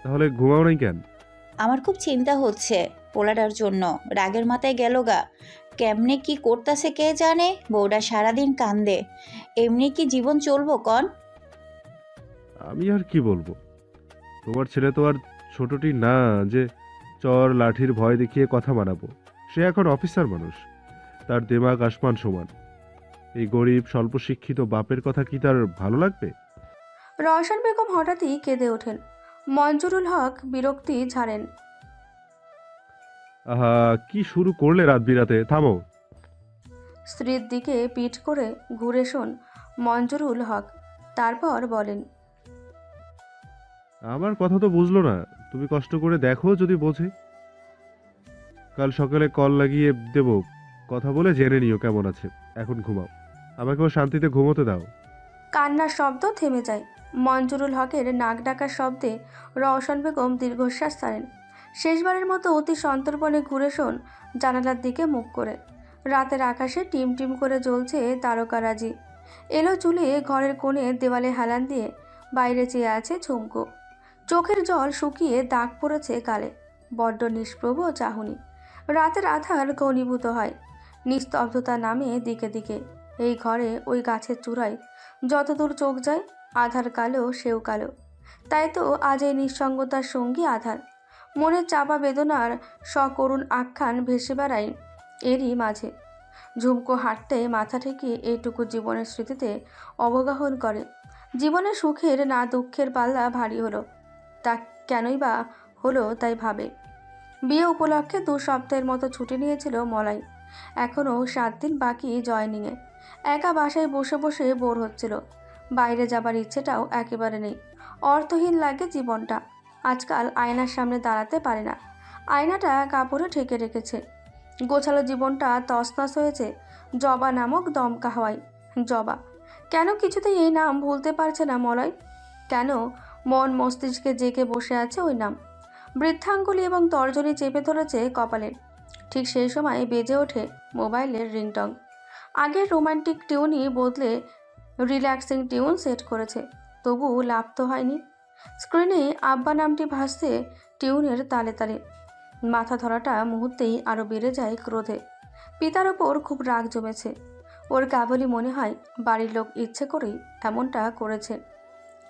তাহলে ঘুমাও নাই কেন? আমার খুব চিন্তা হচ্ছে পোলাটার জন্য, রাগের মাথায় গেল গা। কেমনে কি করতেছে কে জানে, বউটা সারাদিন কান্দে। এমনি কি জীবন চলবো কন? আমি আর কি বলবো, তোমার ছেলে তো আর ছোটটি না যে চর লাঠির ভয় দেখিয়ে কথা মানাবো। সে এখন অফিসার মানুষ, তার দিমাগ আসমান সমান। এই গরিব স্বল্প শিক্ষিত বাপের কথা কি তার ভালো লাগবে? রওশন বেগম হঠাৎই কেঁদে ওঠেন। মঞ্জুরুল হক বিরক্তি ঝাড়েন। আহা, কি শুরু করলে রাত বিরাতে, থামো। স্ত্রীর দিকে পিঠ করে ঘুরে শোন মঞ্জুরুল হক। তারপর বলেন, আমার কথা তো বুঝলো না, তুমি কষ্ট করে দেখো যদি বোঝে। কাল সকালে কল লাগিয়ে দেব, কথা বলে জেনে নিও কেমন আছে। এখন ঘুমাও, আমাকেও শান্তিতে ঘুমোতে দাও। কান্নার শব্দ থেমে যায়। মঞ্জুরুল হকের নাক ডাকার শব্দে রওশন বেগম দীর্ঘশ্বাস ছাড়েন। শেষবারের মতো অতি সন্তর্পণে ঘুরে শোন জানালার দিকে মুখ করে। রাতের আকাশে টিম টিম করে জ্বলছে তারকারাজি। এলো চুলে ঘরের কোণে দেওয়ালে হেলান দিয়ে বাইরে চেয়ে আছে ঝুমকো। চোখের জল শুকিয়ে দাগ পড়েছে গালে। বড্ড নিষ্প্রভ চাহনি। রাতের আধার ঘনীভূত হয়, নিস্তব্ধতা নামে দিকে দিকে। এই ঘরে ওই গাছের চূড়ায় যতদূর চোখ যায় আধার কালো, সেও কালো। তাই তো আজ এই নিঃসঙ্গতার সঙ্গী আধার। মনের চাপা বেদনার সকরুণ আখ্যান ভেসে বেড়ায় এরই মাঝে। ঝুমকো হাঁটতে মাথা ঠেকিয়ে এইটুকু জীবনের স্মৃতিতে অবগাহন করে। জীবনের সুখের না দুঃখের পাল্লা ভারী হলো, তা কেনই বা হলো তাই ভাবে। বিয়ে উপলক্ষে 2 সপ্তাহের মতো ছুটি নিয়েছিল মলাই। এখনও 7 দিন বাকি জয়নিংয়ে। একা বাসায় বসে বসে বোর হচ্ছিল। বাইরে যাবার ইচ্ছেটাও একেবারে নেই। অর্থহীন লাগে জীবনটা। আজকাল আয়নার সামনে দাঁড়াতে পারে না। আয়নাটা কাপড়ে ঢেকে রেখেছে। গোছালো জীবনটা তছনছ হয়েছে জবা নামক দমকা হওয়ায়। জবা কেন কিছুতেই এই নাম ভুলতে পারছে না মলয়? কেন মন মস্তিষ্কে জেগে বসে আছে ওই নাম? বৃদ্ধাঙ্গুলি এবং তর্জনী চেপে ধরেছে কপালে। ঠিক সেই সময় বেজে ওঠে মোবাইলের রিংটং। আগের রোমান্টিক টিউনই বদলে রিল্যাক্সিং টিউন সেট করেছে, তবু লাভ তো হয়নি। স্ক্রিনে আব্বা নামটি ভাসছে টিউনের তালে তালে। মাথা ধরাটা মুহূর্তেই আরও বেড়ে যায় ক্রোধে। পিতার ওপর খুব রাগ জমেছে ওর। কেবলই মনে হয় বাড়ির লোক ইচ্ছে করেই এমনটা করেছে।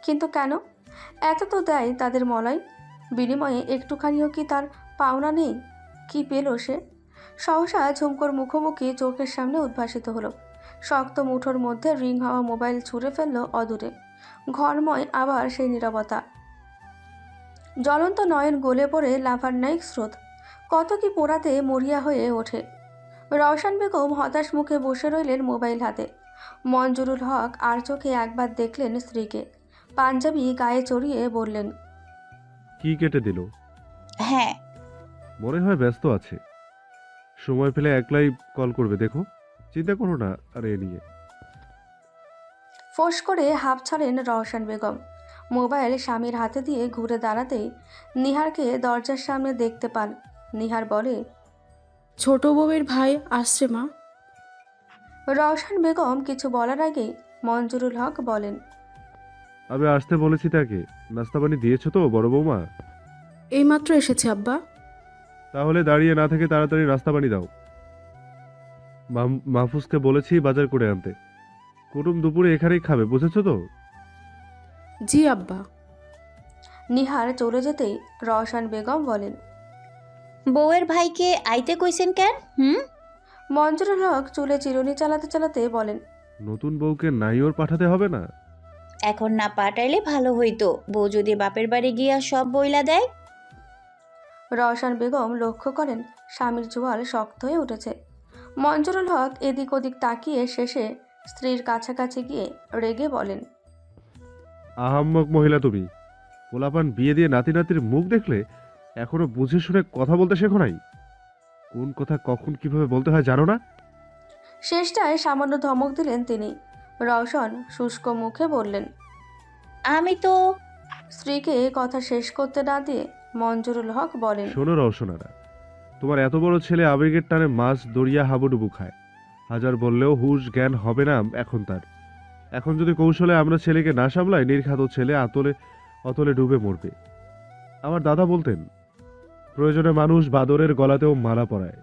কিন্তু কেন? এত তো দেয় তাদের মলয়, বিনিময়ে একটুখানিও কি তার পাওনা নেই? কি পেল সে? সহসা ঝুমকোর মুখোমুখি চোখের সামনে উদ্ভাসিত হলো। শক্ত মুঠোর মধ্যে রিং হওয়া মোবাইল ছুঁড়ে ফেললো অদূরে। ঘরময় আবার সেই নীরবতা। জ্বলন্ত নয়ন গলে পড়ে লাভার নাইক স্রোত। কত কি পোড়াতে মরিয়া হয়ে ওঠে। রওশন বেগম হতাশ মুখে বসে রইলেন মোবাইল হাতে। মঞ্জুরুল হক আর চোখে একবার দেখলেন স্ত্রীকে। পাঞ্জাবি গায়ে চড়িয়ে বললেন, কি কেটে দিল? হ্যাঁ, মনে হয় ব্যস্ত আছে, সময় পেলে একলাই কল করবে, দেখো। চিন্তা করো না আর এ নিয়ে। ফোঁস করে হাঁপ ছাড়েন রওশন বেগম। মোবাইল স্বামীর হাতে দিয়ে ঘুরে দাঁড়াতেই নিহারকে দরজার সামনে দেখতে পান। নিহার বলে, ছোট বউয়ের ভাই আসছে মা। রওশন বেগম কিছু বলার আগেই মঞ্জুরুল হক বলেন, আমি আসতে বলেছি তাকে। নাস্তা পানি দিয়েছো তো বড় বৌমা? এইমাত্র এসেছে আব্বা। তাহলে দাঁড়িয়ে না থেকে তাড়াতাড়ি নাস্তা পানি দাও। মাহফুজকে বলেছি বাজার করে আনতে। কুটুম দুপুরে এখানেই খাবে, বুঝেছো তো? জি আব্বা। নিহার চলে যেতেই রওশন বেগম বলেন, বউয়ের ভাইকে আইতে কইছেন কেন? মঞ্জুরুল হক চুলে চিরুনি চালাতে চালাতে বলেন, নতুন বউকে নাইওর পাঠাতে হবে না? এখন না পাঠাইলে ভালো হইতো। বউ যদি বাপের বাড়ি গিয়া সব বইলা দেয়। রওশন বেগম লক্ষ্য করেন স্বামীর জোয়াল শক্ত হয়ে উঠেছে। মঞ্জুরুল হক এদিক ওদিক তাকিয়ে শেষে স্ত্রীর কাছাকাছি গিয়ে রেগে বলেন, আহাম্মক মহিলা তুমি। পোলাপান বিয়ে দিয়ে নাতি নাতির মুখ দেখলে এখনো বুঝে শুনে কথা বলতে শেখো নাই? কোন কথা কখন কিভাবে বলতে হয় জানো না? শেষটায় সামান্য ধমক দিলেন তিনি। রওশন শুষ্ক মুখে বললেন, আমি তো। স্ত্রীকে কথা শেষ করতে না দিয়ে মঞ্জুরুল হক বলেন, শোনো রওশনারা, তোমার এত বড় ছেলে আবেগের টানে মাছ দরিয়া হাবুডুবু খায়। হাজার বললেও হুঁশ জ্ঞান হবে না এখন তার। এখন যদি কৌশলে আমরা ছেলেকে না সামলাই, নির্ঘাত ছেলে অতলে ডুবে মরবে। আমার দাদা বলতেন, প্রয়োজনে মানুষ বাদরের গলাতেও মালা পরায়।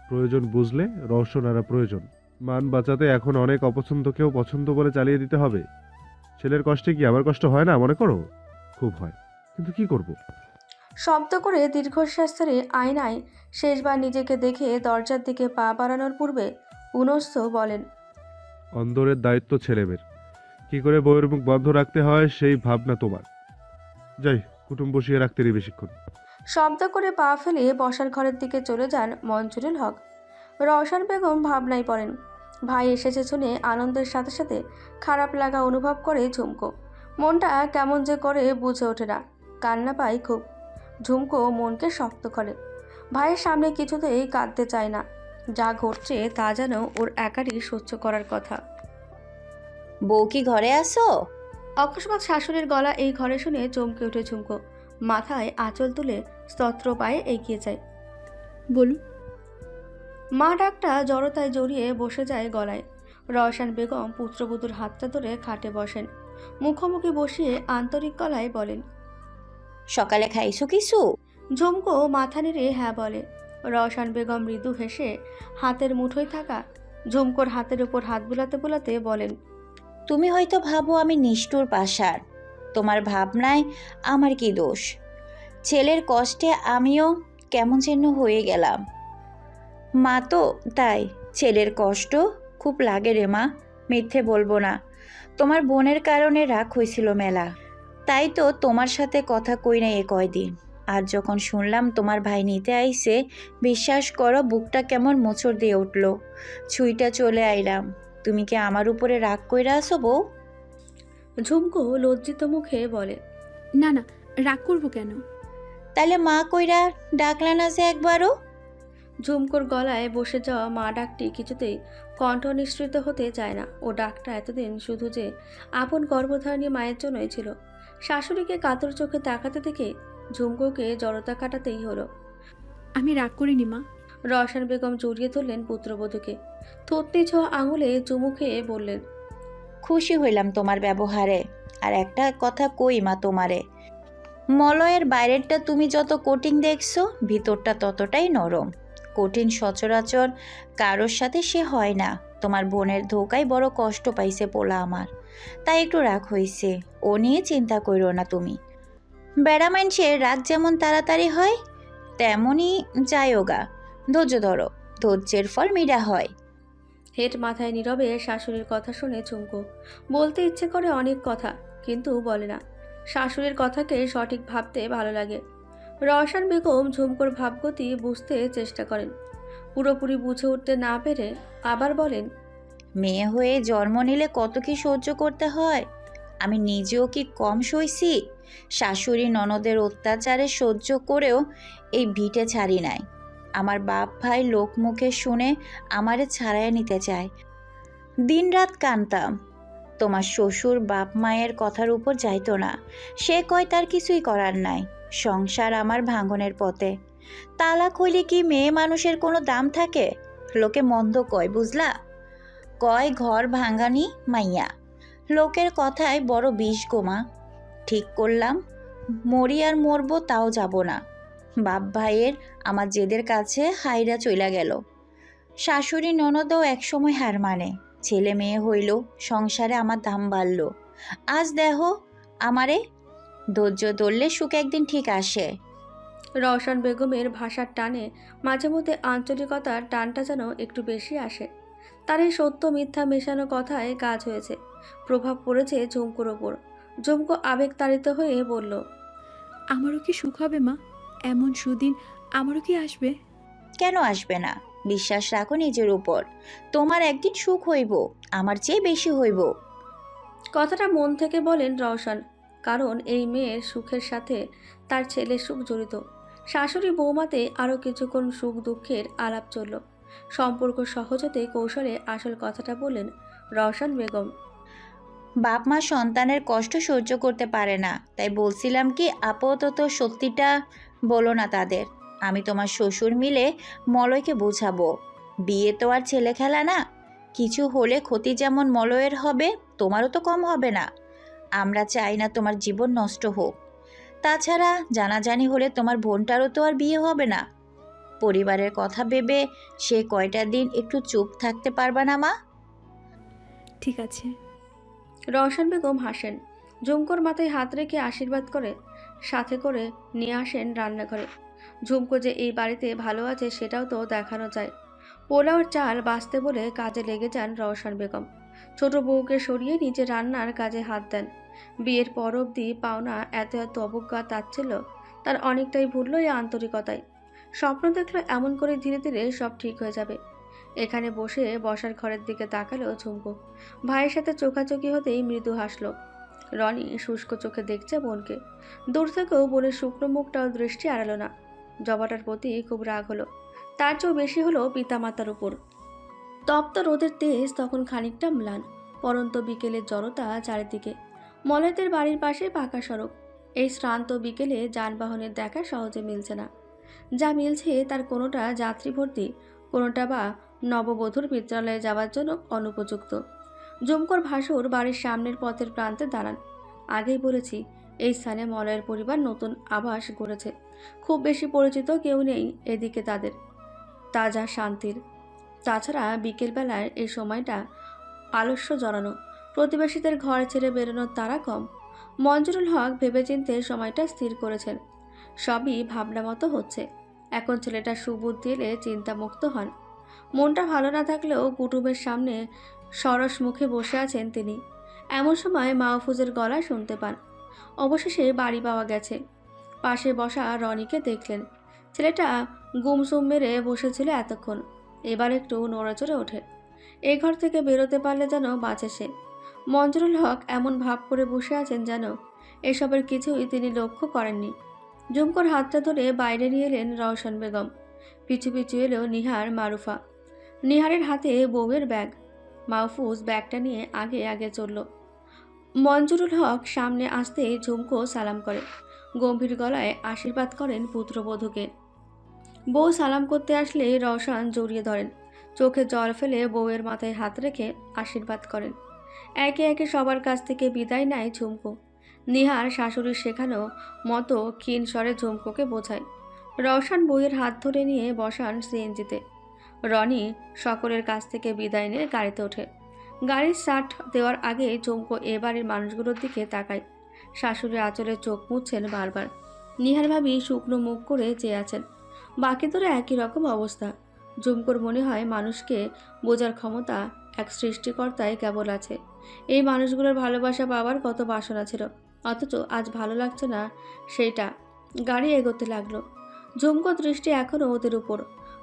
প্রয়োজন বুঝলে রওশনারা প্রয়োজন। মান বাঁচাতে এখন অনেক অপছন্দকেও পছন্দ বলে চালিয়ে দিতে হবে। ছেলের কষ্টে কি আমার কষ্ট হয় না মনে করো? খুব হয়, কিন্তু কি করব? শব্দ করে দীর্ঘশ্বাস ছেড়ে আয়নায় শেষবার নিজেকে দেখে দরজার দিকে পা বাড়ানোর পূর্বে পুনশ্চ বলেন, অন্দরের দায়িত্ব ছেলেমেয়ের। কি করে বউয়ের মুখ বন্ধ রাখতে হয় সেই ভাবনা তোমার। যাই, কুটুম বসিয়ে রাখতে রে বেশিক্ষণ। শব্দ করে পা ফেলে বসার ঘরের দিকে চলে যান মঞ্জুরুল হক। রওশন বেগম ভাবনায় পড়েন। ভাই এসেছে শুনে আনন্দের সাথে সাথে খারাপ লাগা অনুভব করে ঝুমকো। মনটা কেমন যে করে বুঝে ওঠে না। কান্না পায় খুব। ঝুমকো মনকে শক্ত করে। ভাইয়ের সামনে কিছুতেই কাঁদতে চায় না। যা ঘটছে তা যেন ওর একারই সহ্য করার কথা। বউ কি ঘরে আসো? অকস্মাৎ শাশুড়ির গলা এই ঘরে শুনে চমকে ওঠে ঝুমকো। মাথায় আঁচল তুলে স্তত্র পায়ে এগিয়ে যায়। বলুন। মা ডাকটা জড়তায় জড়িয়ে বসে যায় গলায়। রওশন বেগম পুত্রবধূর হাতটা ধরে খাটে বসেন। মুখোমুখি বসিয়ে আন্তরিক গলায় বলেন, সকালে খাইছো কিছু? ঝুমকো মাথা নেড়ে হ্যাঁ বলে। রওশন বেগম মৃদু হেসে হাতের মুঠোয় থাকা ঝুমকোর হাতের উপর হাত বুলাতে বুলাতে বলেন, তুমি হয়তো ভাবো আমি নিষ্ঠুর পাষাণ। তোমার ভাবনায় আমার কি দোষ? ছেলের কষ্টে আমিও কেমন যেন হয়ে গেলাম। মা তো তাই। ছেলের কষ্ট খুব লাগে রে মা, মিথ্যে বলবো না। তোমার বোনের কারণে রাগ হয়েছিল মেলা, তাই তো তোমার সাথে কথা কই না এ কয়দিন। আর যখন শুনলাম তোমার ভাই নিতে আইছে, বিশ্বাস করো বুকটা কেমন মোচড় দিয়ে উঠল। ছুঁইটা চলে আইলাম। তুমি কি আমার উপরে রাগ কইরা আসো বউ? ঝুমকো লজ্জিত মুখে বলে, না না, রাগ করবো কেন? তাইলে মা কইরা ডাকলা না যে একবারও? ঝুমকোর গলায় বসে যাওয়া মা ডাকটি কিছুতেই কণ্ঠ নিঃসৃত হতে চায় না। ও ডাকটা এতদিন শুধু যে আপন গর্ভধারিণী মায়ের জন্যই ছিল। শাশুড়িকে কাতর চোখে তাকাতে দেখে ঝুমকোকে জড়তা কাটাতেই হলো। আমি রাগ করিনি মা। রওশন বেগম জড়িয়ে ধরলেন পুত্রবধূকে। থুতনি ছোঁয়া আঙুলে চুমু খেয়ে বললেন, খুশি হইলাম তোমার ব্যবহারে। আর একটা কথা কই মা তোমারে, মলয়ের বাইরেরটা তুমি যত কঠিন দেখছো, ভিতরটা ততটাই নরম। কঠিন সচরাচর কারোর সাথে সে হয় না। তোমার বোনের ধোকায় বড় কষ্ট পাইছে পোলা আমার, তাই একটু রাগ হইছে। ও নিয়ে চিন্তা করো না তুমি। বেড়া মানুষের রাগ যেমন তাড়াতাড়ি হয়, তেমনই যায়গা। ধৈর্য ধরো, ধৈর্যের ফল মীরা হয়। হেড মাথায় নীরবে শাশুড়ির কথা শুনে ঝুমকো বলতে ইচ্ছে করে অনেক কথা, কিন্তু বলে না। শাশুড়ির কথাকে সঠিক ভাবতে ভালো লাগে। রওশন বেগম ঝুমকোর ভাবগতি বুঝতে চেষ্টা করেন। পুরোপুরি বুঝে উঠতে না পেরে আবার বলেন, মেয়ে হয়ে জন্ম নিলে কত কি সহ্য করতে হয়। আমি নিজেও কি কম সইছি? শাশুড়ি ননদের অত্যাচারে সহ্য করেও এই ভিটে ছাড়ি নাই। আমার বাপ ভাই লোক মুখে শুনে আমারে ছাড়াইয়া নিতে চায়। দিনরাত কানতাম, তোমার শ্বশুর বাপ মায়ের কথার উপর যাইতো না। সে কয় তার কিছুই করার নাই, সংসার আমার ভাঙনের পথে। তালাক হইলে কি মেয়ে মানুষের কোনো দাম থাকে? লোকে মন্দ কয়, বুঝলা? কয় ঘর ভাঙানি মাইয়া। লোকের কথায় বড় বিষ গোমা। ঠিক করলাম, মরি আর মরবো তাও যাব না। বাপ ভাইয়ের আমার জেদের কাছে হাইরা চইলা গেল। শাশুড়ি ননদও একসময় হার মানে। ছেলে মেয়ে হইল, সংসারে আমার দাম বাড়ল। আজ দেহ আমারে। ধৈর্য ধরলে সুখ একদিন ঠিক আসে। রওশন বেগমের ভাষার টানে মাঝে মধ্যে আঞ্চলিকতার টানটা যেন একটু বেশি আসে। তার এই সত্য মিথ্যা মেশানো কথায় কাজ হয়েছে, প্রভাব পড়েছে ঝুমকোর ওপর। ঝুমকো আবেগতাড়িত হয়ে বলল, আমারও কি সুখ হবে মা? এমন সুদিন আমারও কি আসবে? কেন আসবে না? বিশ্বাস রাখো নিজের উপর। তোমার একদিন সুখ হইব, আমার চেয়ে বেশি হইব। কথাটা মন থেকে বলেন রওশন, কারণ এই মেয়ের সুখের সাথে তার ছেলের সুখ জড়িত। শাশুড়ি বৌমাতে আরও কিছুক্ষণ সুখ দুঃখের আলাপ চলল। সম্পর্ক সহজ হতে কৌশলে আসল কথাটা বললেন রওশন বেগম। বাপ মা সন্তানের কষ্ট সহ্য করতে পারে না, তাই বলছিলাম কি আপাতত সত্যিটা বলো না তাদের। আমি তোমার শ্বশুর মিলে মলয়কে বোঝাবো, বিয়ে তো আর ছেলে খেলা না। কিছু হলে ক্ষতি যেমন মলয়ের হবে, তোমারও তো কম হবে না। আমরা চাই না তোমার জীবন নষ্ট হোক। তাছাড়া জানাজানি হলে তোমার বোনটারও তো আর বিয়ে হবে না। পরিবারের কথা ভেবে সে কয়টা দিন একটু চুপ থাকতে পারবা না মা? ঠিক আছে। রওশন বেগম হাসেন। ঝুমকোর মাথায় হাত রেখে আশীর্বাদ করে সাথে করে নিয়ে আসেন রান্নাঘরে। ঝুমকো যে এই বাড়িতে ভালো আছে সেটাও তো দেখানো যায়। পোলাওর চাল বাঁচতে বলে কাজে লেগে যান রওশন বেগম। ছোট বউকে সরিয়ে নিজে রান্নার কাজে হাত দেন। বিয়ের পর অবধি পাওনা এত এত অবজ্ঞা তাচ্ছিল্য তার অনেকটাই ভুলল এই আন্তরিকতায়। স্বপ্ন দেখলো এমন করে ধীরে ধীরে সব ঠিক হয়ে যাবে। এখানে বসে বসার ঘরের দিকে তাকালো ঝুমকো। ভাইয়ের সাথে চোখাচোখি হতেই মৃদু হাসলো। রনি শুষ্ক চোখে দেখছে বোনকে। দূর থেকেও বোনের শুকনো মুখটাও দৃষ্টি এড়ালো না। জবাটার প্রতি খুব রাগ হলো, তার চেয়েও বেশি হলো পিতামাতার উপর। তপ্ত রোদের তেজ তখন খানিকটা ম্লান। পরন্ত বিকেলের জড়তা চারিদিকে। মলয়দের বাড়ির পাশে পাকা সড়ক। এই শ্রান্ত বিকেলে যানবাহনের দেখা সহজে মিলছে না। যা মিলছে তার কোনোটা যাত্রী ভর্তি, কোনোটা বা নববধূর পিত্রালয়ে যাওয়ার জন্য অনুপযুক্ত। ঝুমকোর ভাসুর বাড়ির সামনের পথের প্রান্তে দাঁড়ান। আগেই বলেছি এই স্থানে মলয়ের পরিবার নতুন আবাস গড়েছে। খুব বেশি পরিচিত কেউ নেই এদিকে তাদের। তাজা শান্তির। তাছাড়া বিকেলবেলার এই সময়টা আলস্য জড়ানো। প্রতিবেশীদের ঘর ছেড়ে বেরোনোর তারা কম। মঞ্জুরুল হক ভেবেচিন্তে সময়টা স্থির করেছেন। সবই ভাবনা মতো হচ্ছে। এখন ছেলেটা সুবুদ্ধি এলে চিন্তামুক্ত হন। মনটা ভালো না থাকলেও কুটুমের সামনে সরস মুখে বসে আছেন তিনি। এমন সময় মাহফুজের গলা শুনতে পান। অবশেষে বাড়ি পাওয়া গেছে। পাশে বসা রনিকে দেখলেন। ছেলেটা গুমসুম মেরে বসেছিল এতক্ষণ, এবার একটু নড়েচড়ে ওঠে। এই ঘর থেকে বেরোতে পারলে যেন বাঁচে সে। মঞ্জুরুল হক এমন ভাব করে বসে আছেন যেন এসবের কিছুই তিনি লক্ষ্য করেননি। ঝুমকোর হাতটা ধরে বাইরে নিয়ে এলেন রওশন বেগম। পিছু পিছু এলো নিহার, মারুফা। নিহারের হাতে বউয়ের ব্যাগ। মাহফুজ ব্যাগটা নিয়ে আগে আগে চলল। মঞ্জুরুল হক সামনে আসতে ঝুমকো সালাম করে, গম্ভীর গলায় আশীর্বাদ করেন পুত্রবধূকে। বউ সালাম করতে আসলে রওশন জড়িয়ে ধরেন, চোখে জল ফেলে বউয়ের মাথায় হাত রেখে আশীর্বাদ করেন। একে একে সবার কাছ থেকে বিদায় নেয় ঝুমকো। নিহার শাশুড়ির শেখানো মতো ক্ষীণ স্বরে ঝুমকোকে বোঝায়। রওশন বউয়ের হাত ধরে নিয়ে বসান সিএনজিতে। রনি সকলের কাছ থেকে বিদায় নিয়ে গাড়িতে ওঠে। গাড়ির স্টার্ট দেওয়ার আগে ঝুমকো এ বাড়ির মানুষগুলোর দিকে তাকায়। শাশুড়ি আঁচলে চোখ মুছছেন বারবার। নিহার ভাবি শুকনো মুখ করে চেয়ে আছেন। বাকিদেরও একই রকম অবস্থা। ঝুমকোর মনে হয় মানুষকে বোঝার ক্ষমতা এক সৃষ্টিকর্তায় কেবল আছে। এই মানুষগুলোর ভালোবাসা পাওয়ার কত বাসনা ছিল, অথচ আজ ভালো লাগছে না সেইটা। গাড়ি এগোতে লাগলো। ঝুমকো দৃষ্টি এখনও ওদের উপর।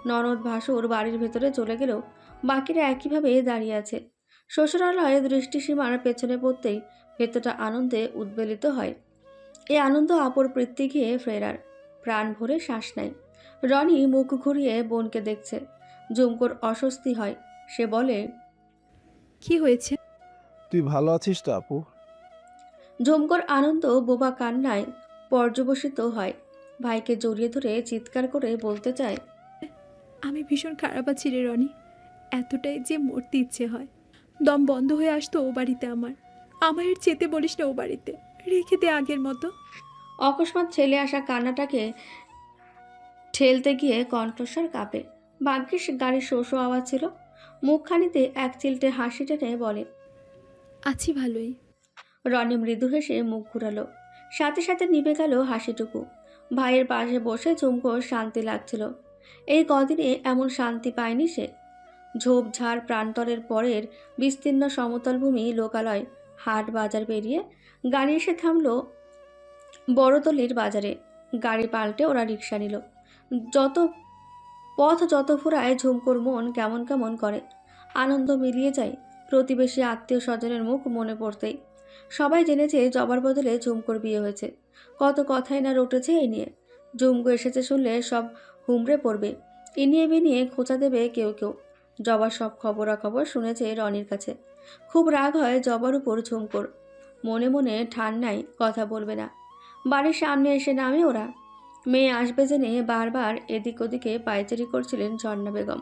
ননদ ভাসুর বাড়ির ভেতরে চলে গেলেও বাকিরা একইভাবে দাঁড়িয়ে আছে। শ্বশুরালয়ে দৃষ্টিসীমার পেছনে পড়তেই ভেতরটা আনন্দে উদ্বেলিত হয়। এই আনন্দ অপর পৃথ্বী ঘিয়ে ফেরার। প্রাণ ভরে শ্বাস নেয়। রনি মুখ ঘুরিয়ে বোনকে দেখছে। ঝুমকোর অস্বস্তি হয়। সে বলে, কি হয়েছে? তুই ভালো আছিস তো আপু? ঝুমকোর আনন্দ বোবা কান্নায় পর্যবসিত হয়। ভাইকে জড়িয়ে ধরে চিৎকার করে বলতে চায়, আমি ভীষণ খারাপ আছি রে রনি, এতটাই যে মরতে ইচ্ছে হয়। দম বন্ধ হয়ে আসতো ও বাড়িতে আমার আর যেতে বলিস না ও বাড়িতে, রেখে দে আগের মতো। অকস্মাৎ ছেলে আসা কান্নাটাকে ঠেলতে গিয়ে কণ্ঠস্বর কাঁপে। ভাগ্যিস গাড়ির শো শো আওয়াজ ছিল। মুখখানিতে এক চিলটে হাসি টেনে বলে, আছি ভালোই। রনি মৃদু হেসে মুখ ঘুরালো। সাথে সাথে নিভে গেল হাসিটুকু। ভাইয়ের পাশে বসে ঝুমকোর শান্তি লাগছিল। এই কদিনে এমন শান্তি পায়নি সে। ঝোপঝাড় প্রান্তরের পরের বিস্তীর্ণ সমতল ভূমি, লোকালয়, হাট বাজার পেরিয়ে গাড়ি এসে থামল বড়তলির বাজারে। গাড়ি পাল্টে ওরা রিক্সা নিল। যত ফুরায় ঝুমকোর মন কেমন কেমন করে। আনন্দ মিলিয়ে যায় প্রতিবেশী আত্মীয় স্বজনের মুখ মনে পড়তেই। সবাই জেনেছে জবার বদলে ঝুমকোর বিয়ে হয়েছে। কত কথাই না রটেছে এই নিয়ে। ঝুমকো এসেছে শুনলে সব হুমড়ে পড়বে। ইনিয়ে বিনিয়ে খোঁচা দেবে কেউ কেউ। জবার সব খবরাখবর শুনেছে রনির কাছে। খুব রাগ হয় জবার উপর ঝুমকোর। মনে মনে ঠান নাই কথা বলবে না। বাড়ির সামনে এসে নামে ওরা। মেয়ে আসবে জেনে বারবার এদিক ওদিকে পায়চারি করছিলেন ঝর্ণা বেগম।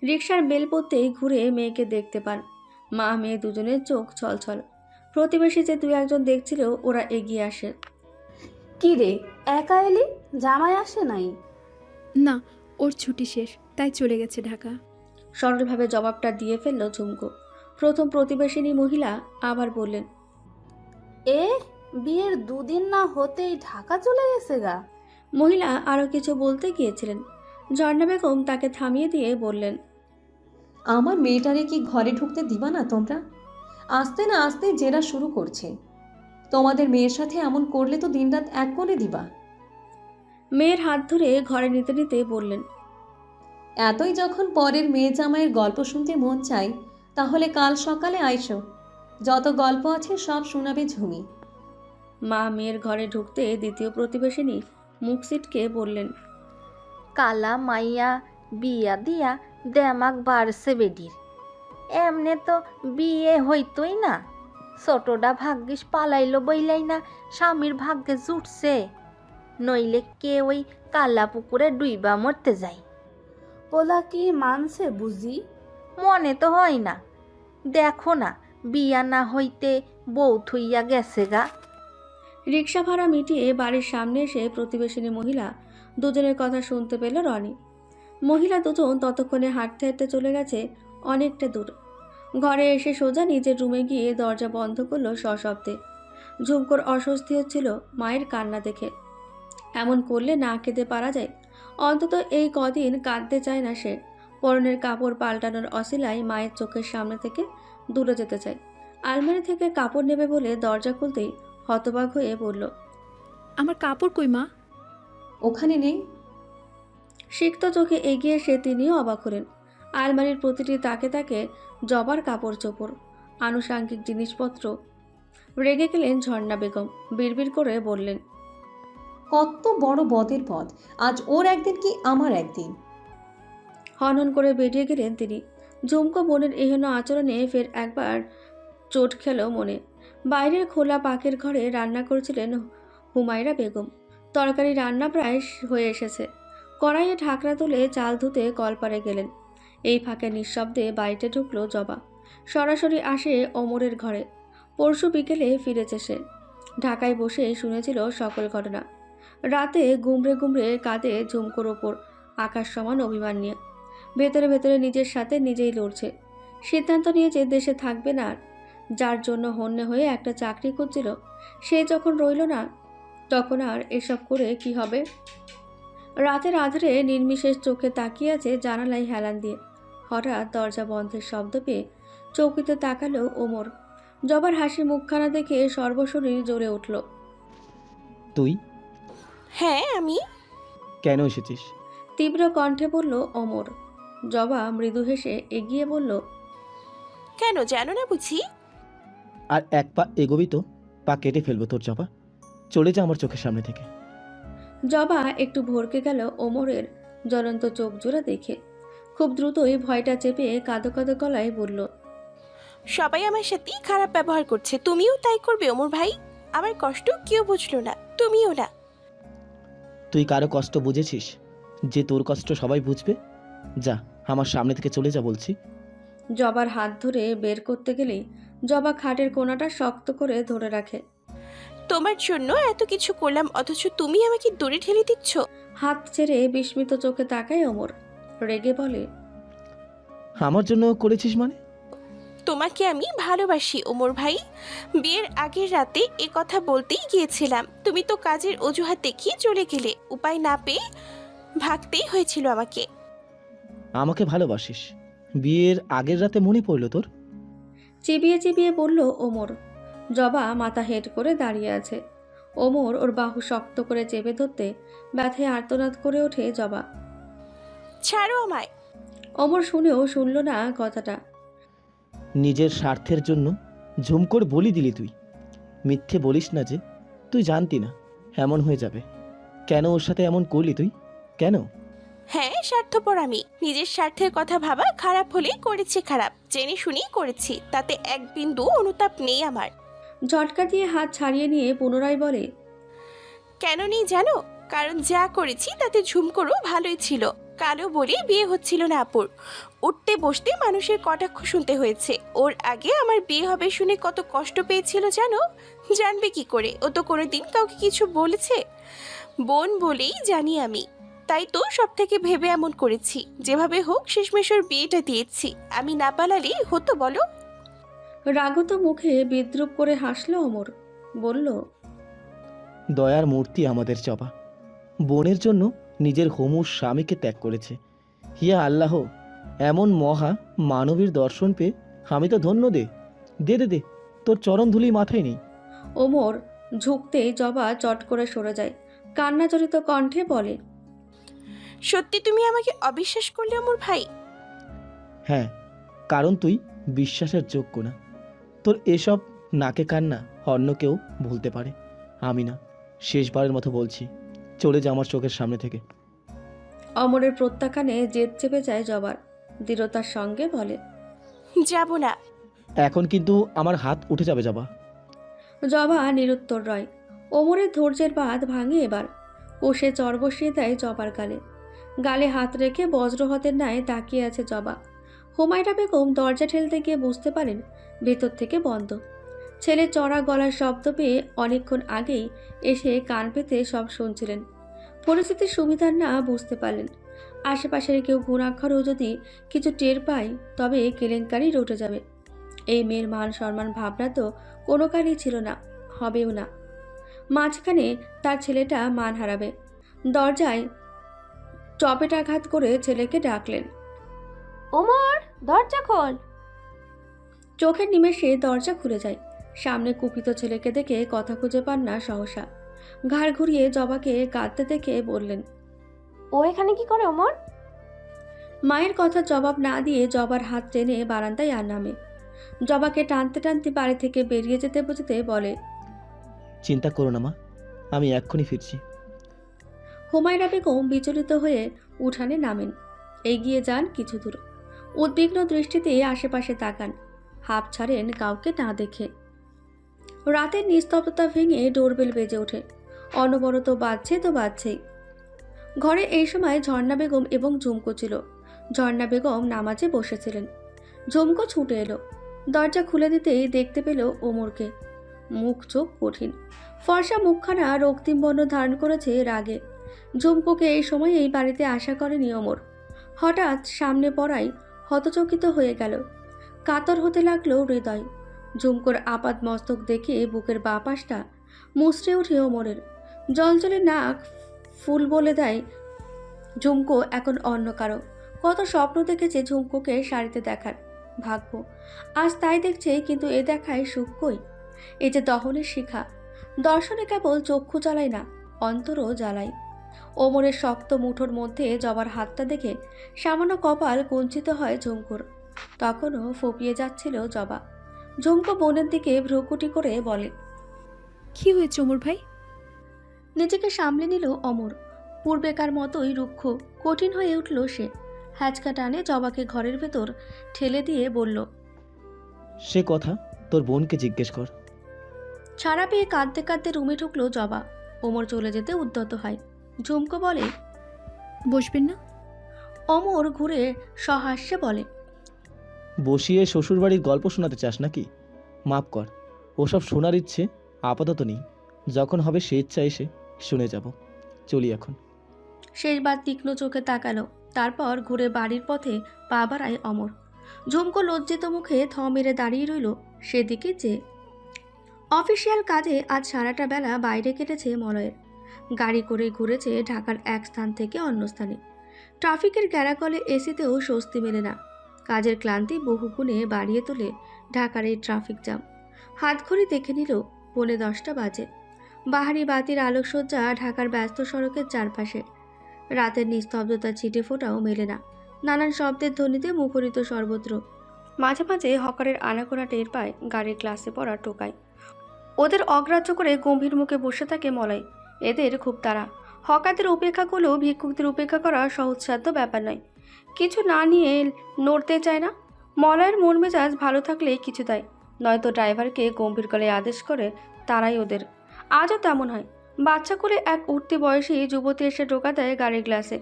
রিকশার বেল পড়তেই ঘুরে মেয়েকে দেখতে পান। মা মেয়ে দুজনের চোখ ছলছল। প্রতিবেশী যে দু একজন দেখছিল ওরা এগিয়ে আসে। কি রে, একা এলি? জামাই আসে নাই? না, ওর ছুটি শেষ, তাই চলে গেছে ঢাকা। সরলভাবে জবাবটা দিয়ে ফেলল ঝুমকো। প্রথম প্রতিবেশিনী মহিলা আবার বললেন, এ বিয়ের দুদিন না হতেই ঢাকা চলে গেছে গা? মহিলা আরও কিছু বলতে গিয়েছিলেন। ঝর্ণা বেগম তাকে থামিয়ে দিয়ে বললেন, আমার মেয়েটারে কি ঘরে ঢুকতে দিবা না তোমরা? আসতে না আসতে জেরা শুরু করছে। তোমাদের মেয়ের সাথে এমন করলে তো দিনরাত এক করে দিবা। মেয়ের হাত ধরে ঘরে নিতে নিতে বললেন, এতই যখন পরের মেয়ে জামাইয়ের গল্প শুনতে মন চাই, তাহলে কাল সকালে আইসো। যত গল্প আছে সব শোনাবে ঝুমি। মা মেয়ের ঘরে ঢুকতে দ্বিতীয় প্রতিবেশিনী মুখ সিটকে বললেন, কালা মাইয়া বিয়া দিয়া দেমাক বাড়ছে বেডির। এমনে তো বিয়ে হইতই না। ছোটটা ভাগ্যিস পালাইলো বইলাই না স্বামীর ভাগ্যে জুটছে, নইলে কে ওই কালা পুকুরে ডুইবা মরতে যায়। পোলা কি মানছে বুঝি? মনে তো হয় না। দেখো না, বিয়া না হইতে বউ থুইয়া গেছে গা। রিক্সা ভাড়া মিটিয়ে বাড়ির সামনে এসে প্রতিবেশিনী মহিলা দুজনের কথা শুনতে পেল রনি। মহিলা দুজন ততক্ষণে হাঁটতে হাঁটতে চলে গেছে অনেকটা দূর। ঘরে এসে সোজা নিজের রুমে গিয়ে দরজা বন্ধ করলো সশব্দে। ঝুমকোর অস্বস্তি হচ্ছিল মায়ের কান্না দেখে। এমন করলে না কেঁদে পারা যায়। অন্তত এই কদিন কাঁদতে চায় না সে। পরনের কাপড় পাল্টানোর অছিলায় মায়ের চোখের সামনে থেকে দূরে যেতে চায়। আলমারি থেকে কাপড় নেবে বলে দরজা খুলতেই হতবাক হয়ে বলল, আমার কাপড় কই মা? ওখানে নেই। সিক্ত চোখে এগিয়ে এসে তিনিও অবাক হলেন। আলমারির প্রতিটি তাকে তাকে জবার কাপড় চোপড়, আনুষাঙ্গিক জিনিসপত্র। রেগে গেলেন ঝর্ণা বেগম। বিড়বিড় করে বললেন, কত বড় বদের পথ, আজ ওর একদিন কি আমার একদিন। হনহন করে বেরিয়ে গেলেন তিনি। ঝুমকো বোনের এহেন আচরণে ফের একবার চোট খেল মনে। বাইরের খোলা পাকের ঘরে রান্না করছিলেন হুমায়রা বেগম। তরকারি রান্না প্রায় হয়ে এসেছে। কড়াইয়ে ঢাকনা তুলে চাল ধুতে কলপারে গেলেন। এই ফাঁকে নিঃশব্দে বাড়িতে ঢুকলো জবা। সরাসরি আসে ওমরের ঘরে। পরশু বিকেলে ফিরেছে সে। ঢাকায় বসে শুনেছিল সকল ঘটনা। রাতে গুমড়ে গুমড়ে কাঁদে ঝুমকোর ওপর আকাশ সমান অভিমান নিয়ে। ভেতরে ভেতরে নিজের সাথে নিজেই লড়ছে। সিদ্ধান্ত নিয়েছে দেশে থাকবে না আর। যার জন্য হন্যে হয়ে একটা চাকরি করছিল, সে যখন রইল না, তখন আর এসব করে কি হবে। রাতের আধারে নির্বিশেষ চোখে তাকিয়ে আছে জানালায় হেলান দিয়ে। হঠাৎ দরজা বন্ধের শব্দ পেয়ে চৌকিতে তাকালো ওমর। জবার হাসি মুখখানা দেখে সর্বশরীর জ্বলে উঠল। তুই হ্যাঁ আমি। কেন এসেছিস? তীব্র কণ্ঠে বলল ওমর। জবা মৃদু হেসে এগিয়ে বলল, কেন জানো না বুঝি? আর এক পা এগোবি তো পা কেটে ফেলবো তোর জবা। চলে যা আমার চোখের সামনে থেকে। জবা একটু ভরকে গেল ওমরের জ্বলন্ত চোখ জোড়া দেখে। খুব দ্রুতই ভয়টা চেপে কাঁদো কাঁদো গলায় বলল, সবাই আমার সাথে খারাপ ব্যবহার করছে, তুমিও তাই করবে ওমর ভাই? আমার কষ্ট কেউ বুঝলো না, তুমিও না। তুই কারো কষ্ট বুঝেছিস যে তোর কষ্ট সবাই বুঝবে? যা আমার সামনে থেকে চলে যা বলছি। জবার হাত ধরে বের করতে গেলেই জবা খাটের কোণাটা শক্ত করে ধরে রাখে। তোমার জন্য এত কিছু করলাম, অথচ তুমি আমাকে দূরে ঠেলে দিচ্ছ। হাত ছেড়ে বিস্মিত চোখে তাকায় ওমর। রেগে বলে, আমার জন্য করেছিস মানে? তোমাকে আমি ভালোবাসি ওমর ভাই। বিয়ের আগের রাতে এ কথা বলতেই গিয়েছিলাম, তুমি তো কাজের অজুহাত দেখিয়ে চলে গেলে। উপায় না পেয়ে ভাগতেই হয়েছিল আমাকে। আমাকে ভালোবাসিস? বিয়ের আগের রাতে মনে পড়লো তোর? চিবিয়ে চিবিয়ে বলল ওমর। জবা মাথা হেঁট করে দাঁড়িয়ে আছে। ওমর ওর বাহু শক্ত করে চেপে ধরতে ব্যথায় আর্তনাদ করে ওঠে জবা। ছাড়ো আমায়। ওমর শুনেও শুনল না কথাটা। নিজের স্বার্থের জন্য ঝুমকোর বলি দিলি তুই। মিথ্যে বলিস না যে তুই জানতি না এমন হয়ে যাবে। কেন ওর সাথে এমন করলি তুই? কেন? হ্যাঁ, স্বার্থপর আমি। নিজের স্বার্থের কথা ভাবা খারাপ হলেই করেছি খারাপ, জেনে শুনেই করেছি, তাতে এক বিন্দু অনুতাপ নেই আমার। ঝটকা দিয়ে হাত ছাড়িয়ে নিয়ে পুনরায় বলে, কেন নেই জানো? কারণ যা করেছি তাতে ঝুমকোরও ভালোই ছিল। কালো বলে বিয়ে হচ্ছিল না আপুর। উঠতে বসতে মানুষের কটাক্ষ শুনতে হয়েছে। ওর আগে আমার বিয়ে হবে শুনে কত কষ্ট পেয়েছিল জানো? জানবে কি করে? ও তো কোনোদিন কাউকে কিছু বলেছে? বোন বলেই জানি আমি। তাই তো সব থেকে ভেবে এমন করেছি, যেভাবে হোক শেষমেশ ওর বিয়েটা দিয়েছি। আমি না পালালে হতো বলো? রাগত মুখে বিদ্রুপ করে হাসল ওমর। বলল, দয়ার মূর্তি আমাদের জবা। বোনের জন্য নিজের হমুর স্বামীকে ত্যাগ করেছে। হিয়া আল্লাহ, এমন মহা মানবীর দর্শন পেয়ে আমি তো ধন্য। দে দে দে দে তোর চরণ ধুলি মাথায় নেই। ওমর ঝুঁকতেই জবা চট করে সরে যায়। কান্নাজড়িত কণ্ঠে বলে, সত্যি তুমি আমাকে অবিশ্বাস করলে ওমর ভাই? হ্যাঁ, কারণ তুই বিশ্বাসের যোগ্য না। তোর এসব নাকে কান্না অন্য কেউ ভুলতে পারে, আমি না। শেষবারের মতো বলছি, চলে যা আমার চোখের সামনে থেকে। অমরের প্রত্যাখ্যানে জেদ চেপে যায় জবার। দৃঢ়তার সঙ্গে বলে, যাব না। এখন কিন্তু আমার হাত উঠে যাবে জবা। জবা নিরুত্তর রয়। ওমরের ধৈর্যের বাঁধ ভাঙে এবার। কষে চর বসিয়ে দেয় জবার গালে। গালে হাত রেখে বজ্রহতের ন্যায় তাকিয়ে আছে জবা। হুমায়রা বেগম দরজা ঠেলতে গিয়ে বুঝতে পারেন ভেতর থেকে বন্ধ। ছেলে চড়া গলার শব্দ পেয়ে অনেকক্ষণ আগেই এসে কান পেতে সব শুনছিলেন। পরিস্থিতির সুবিধার না বুঝতে পারলেন। আশেপাশের কেউ গুণাক্ষরও যদি কিছু টের পায়, তবে কেলেঙ্কারি রটে যাবে। এই মেয়ের মান সম্মান ভাবনা তো কোনো কালই ছিল না, হবেও না। মাঝখানে তার ছেলেটা মান হারাবে। দরজায় চপেটাঘাত করে ছেলেকে ডাকলেন, ওমর, দরজা খোল। চোখের নিমেষে দরজা খুলে যায়। সামনে কুপিত ছেলেকে দেখে কথা খুঁজে পান না সহসা। ঘাড় ঘুরিয়ে জবাকে কাঁদতে দেখে বললেন, ও এখানে কি করে ওমর? মায়ের কথা জবাব না দিয়ে জবার হাত টেনে বারান্দায় আর নামে। জবাকে টানতে টানতে বাড়ি থেকে বেরিয়ে যেতে যেতে বলে, চিন্তা করো না মা, আমি এক্ষুনি ফিরছি। হুমায়রা বেগম বিচলিত হয়ে উঠানে নামেন, এগিয়ে যান কিছু দূর, উদ্বিগ্ন দৃষ্টিতে আশেপাশে তাকান, হাঁপ ছাড়েন কাউকে না দেখে। রাতের নিস্তব্ধতা ভেঙে ডোরবেল বেজে ওঠে, অনবরত বাজছে তো বাজছেই। ঘরে এই সময় ঝর্ণা বেগম এবং ঝুমকো ছিল। ঝর্ণা বেগম নামাজে বসেছিলেন। ঝুমকো ছুটে এলো, দরজা খুলে দিতেই দেখতে পেল ওমরকে। মুখ চোখ কঠিন, ফর্সা মুখখানা রক্তিম বর্ণ ধারণ করেছে রাগে। ঝুমকোকে এই সময় এই বাড়িতে আশা করেনি ওমর। হঠাৎ সামনে পড়ায় হতচকিত হয়ে গেল, কাতর হতে লাগলো হৃদয়। ঝুমকোর আপাত মস্তক দেখে বুকের বাঁ পাশটা মুচড়ে ওঠে ওমরের। জলজলে নাক ফুল বলে দেয় ঝুমকো এখন অন্য কারো। কত স্বপ্ন দেখেছে ঝুমকোকে শাড়িতে দেখার, ভাগ্য আজ তাই দেখছে, কিন্তু এ দেখায় সুখ কই? এই যে দহনের শিখা, দর্শনে কেবল চক্ষু জ্বালায় না, অন্তরও জ্বালায়। ওমরের শক্ত মুঠোর মধ্যে জবার হাতটা দেখে সামান্য কপাল কুঞ্চিত হয় ঝুমকোর। তখনও ফোপিয়ে যাচ্ছিল জবা। ঝুমকো বোনের দিকে ভ্রুকুটি করে বলে, কি হয়েছে ওমর ভাই? নিজেকে সামলে নিল অমর। পূর্বেকার মতোই রুক্ষ কঠিন হয়ে উঠল সে। হ্যাচকা টানে জবাকে ঘরের ভেতর ঠেলে দিয়ে বলল, সে কথা তোর বোনকে জিজ্ঞেস কর। ছাড়া পেয়ে কাঁদতে কাঁদতে রুমে ঢুকলো জবা। ওমর চলে যেতে উদ্যত হয়। ঝুমকো বলে, বসবেন না? অমর ঘুরে সহাস্যে বলে, বসিয়ে শ্বশুরবাড়ির গল্প শোনাতে চাস নাকি? মাপ কর, ওসব শোনার ইচ্ছে আপাতত নেই। যখন হবে সে ইচ্ছা এসে শুনে যাব। চলি এখন। শেষবার তীক্ষ্ণ চোখে তাকালো, তারপর ঘুরে বাড়ির পথে পা বাড়ায় অমর। ঝুমকো লজ্জিত মুখে থ মেরে দাঁড়িয়ে রইল সেদিকে চেয়ে। অফিসিয়াল কাজে আজ সারাটা বেলা বাইরে কেটেছে মলয়ের। গাড়ি করে ঘুরেছে ঢাকার এক স্থান থেকে অন্য স্থানে। ট্রাফিকের গ্যারাকলে এসিতেও স্বস্তি মেলে না। কাজের ক্লান্তি বহুগুণে বাড়িয়ে তোলে ঢাকার এই ট্রাফিক জ্যাম। হাতঘড়ি দেখে নিল 10:45 বাজে। বাহারি বাতির আলোকসজ্জা ঢাকার ব্যস্ত সড়কের চারপাশে। রাতের নিস্তব্ধতা ছিটে ফোটাও মেলে না, নানান শব্দের ধ্বনিতে মুখরিত সর্বত্র। মাঝে মাঝে হকারের আনাগোনা টের পায় গাড়ির ক্লাসে পড়া টোকায়। ওদের অগ্রাহ্য করে গম্ভীর মুখে বসে থাকে মলয়। এদের খুব তাড়া। হকারদের উপেক্ষা করলেও ভিক্ষুকদের উপেক্ষা করা সহজসাধ্য ব্যাপার নয়। কিছু না নিয়ে নড়তে চায় না। মলয়ের মন মেজাজ ভালো থাকলেই কিছু দেয়, নয়তো ড্রাইভারকে গম্ভীর গলায় আদেশ করে তারাই ওদের। আজও তেমন হয়। বাচ্চা কোলে এক উঠতি বয়সী যুবতী এসে ঢোকা দেয় গাড়ির গ্লাসে।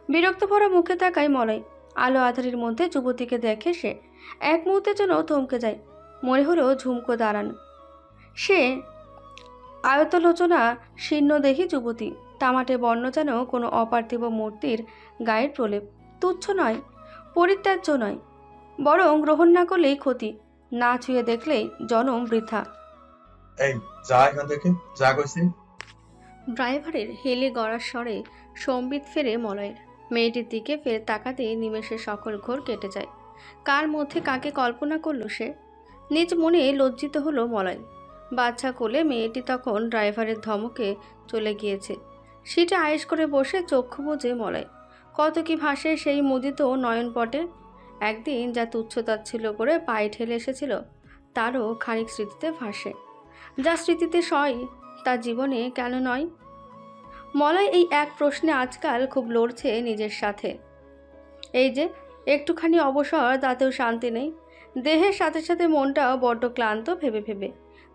বিরক্ত ভরা মুখে তাকায় মলয়। আলো আধারির মধ্যে যুবতীকে দেখে সে এক মুহূর্তের জন্য থমকে যায়। মনে হলো ঝুমকো দাঁড়ান। সে আয়তলোচনা শীর্ণদেহী যুবতী, তামাটে বর্ণ যেন কোনো অপার্থিব মূর্তির গায়ের প্রলেপ। তুচ্ছ নয়, পরিত্যাজ্য নয়, বরং গ্রহণ না করলেই ক্ষতি, না ছুঁয়ে দেখলেই জনম বৃথা। এই যা এখান থেকে, যা কইছি। ড্রাইভারের হেলে গড়ার স্বরে সম্বিত ফেরে মলয়ের। মেয়েটির দিকে ফের তাকাতে নিমেষে সকল ঘোর কেটে যায়। কার মধ্যে কাকে কল্পনা করল সে? নিজ মনে লজ্জিত হলো মলয়। বাচ্চা কোলে মেয়েটি তখন ড্রাইভারের ধমকে চলে গিয়েছে। সিটে আয়েশ করে বসে চক্ষু বুজে মলয়। কত কি ভাসে সেই মুদিত নয়নপটে। একদিন যা তুচ্ছতাচ্ছিল্য করে পায়ে ঠেলে এসেছিল, তারও খানিক স্মৃতিতে ভাসে। যা স্মৃতিতে সয় তা জীবনে কেন নয়? মলয় এই এক প্রশ্নে আজকাল খুব লড়ছে নিজের সাথে। এই যে একটুখানি অবসর, তাতেও শান্তি নেই। দেহের সাথে সাথে মনটাও বড্ড ক্লান্ত ভেবে ভেবে।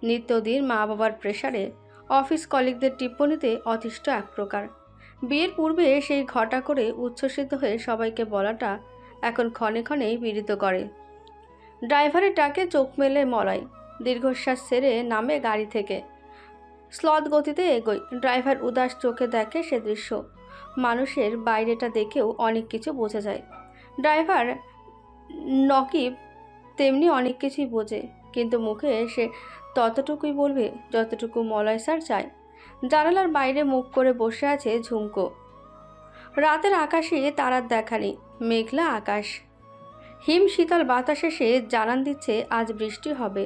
নিত্যদিন মা বাবার প্রেসারে, অফিস কলিগদের টিপ্পণীতে অতিষ্ঠ এক প্রকার। বিয়ের পূর্বে সেই ঘটা করে উচ্ছ্বসিত হয়ে সবাইকে বলাটা এখন ক্ষণে ক্ষণেই পীড়িত করে। ড্রাইভারের ডাকে চোখ মেলে মলয়। দীর্ঘশ্বাস ছেড়ে নামে গাড়ি থেকে। স্লথ গতিতে এগোয়। ড্রাইভার উদাস চোখে দেখে সে দৃশ্য। মানুষের বাইরেটা দেখেও অনেক কিছু বোঝা যায়। ড্রাইভার নকিব তেমনি অনেক কিছুই বোঝে, কিন্তু মুখে সে ততটুকুই বলবে যতটুকু মলয় স্যার চায়। জানালার বাইরে মুখ করে বসে আছে ঝুমকো। রাতের আকাশে তারার দেখা নেই, মেঘলা আকাশ। হিম শীতল বাতাসে সে জানান দিচ্ছে আজ বৃষ্টি হবে।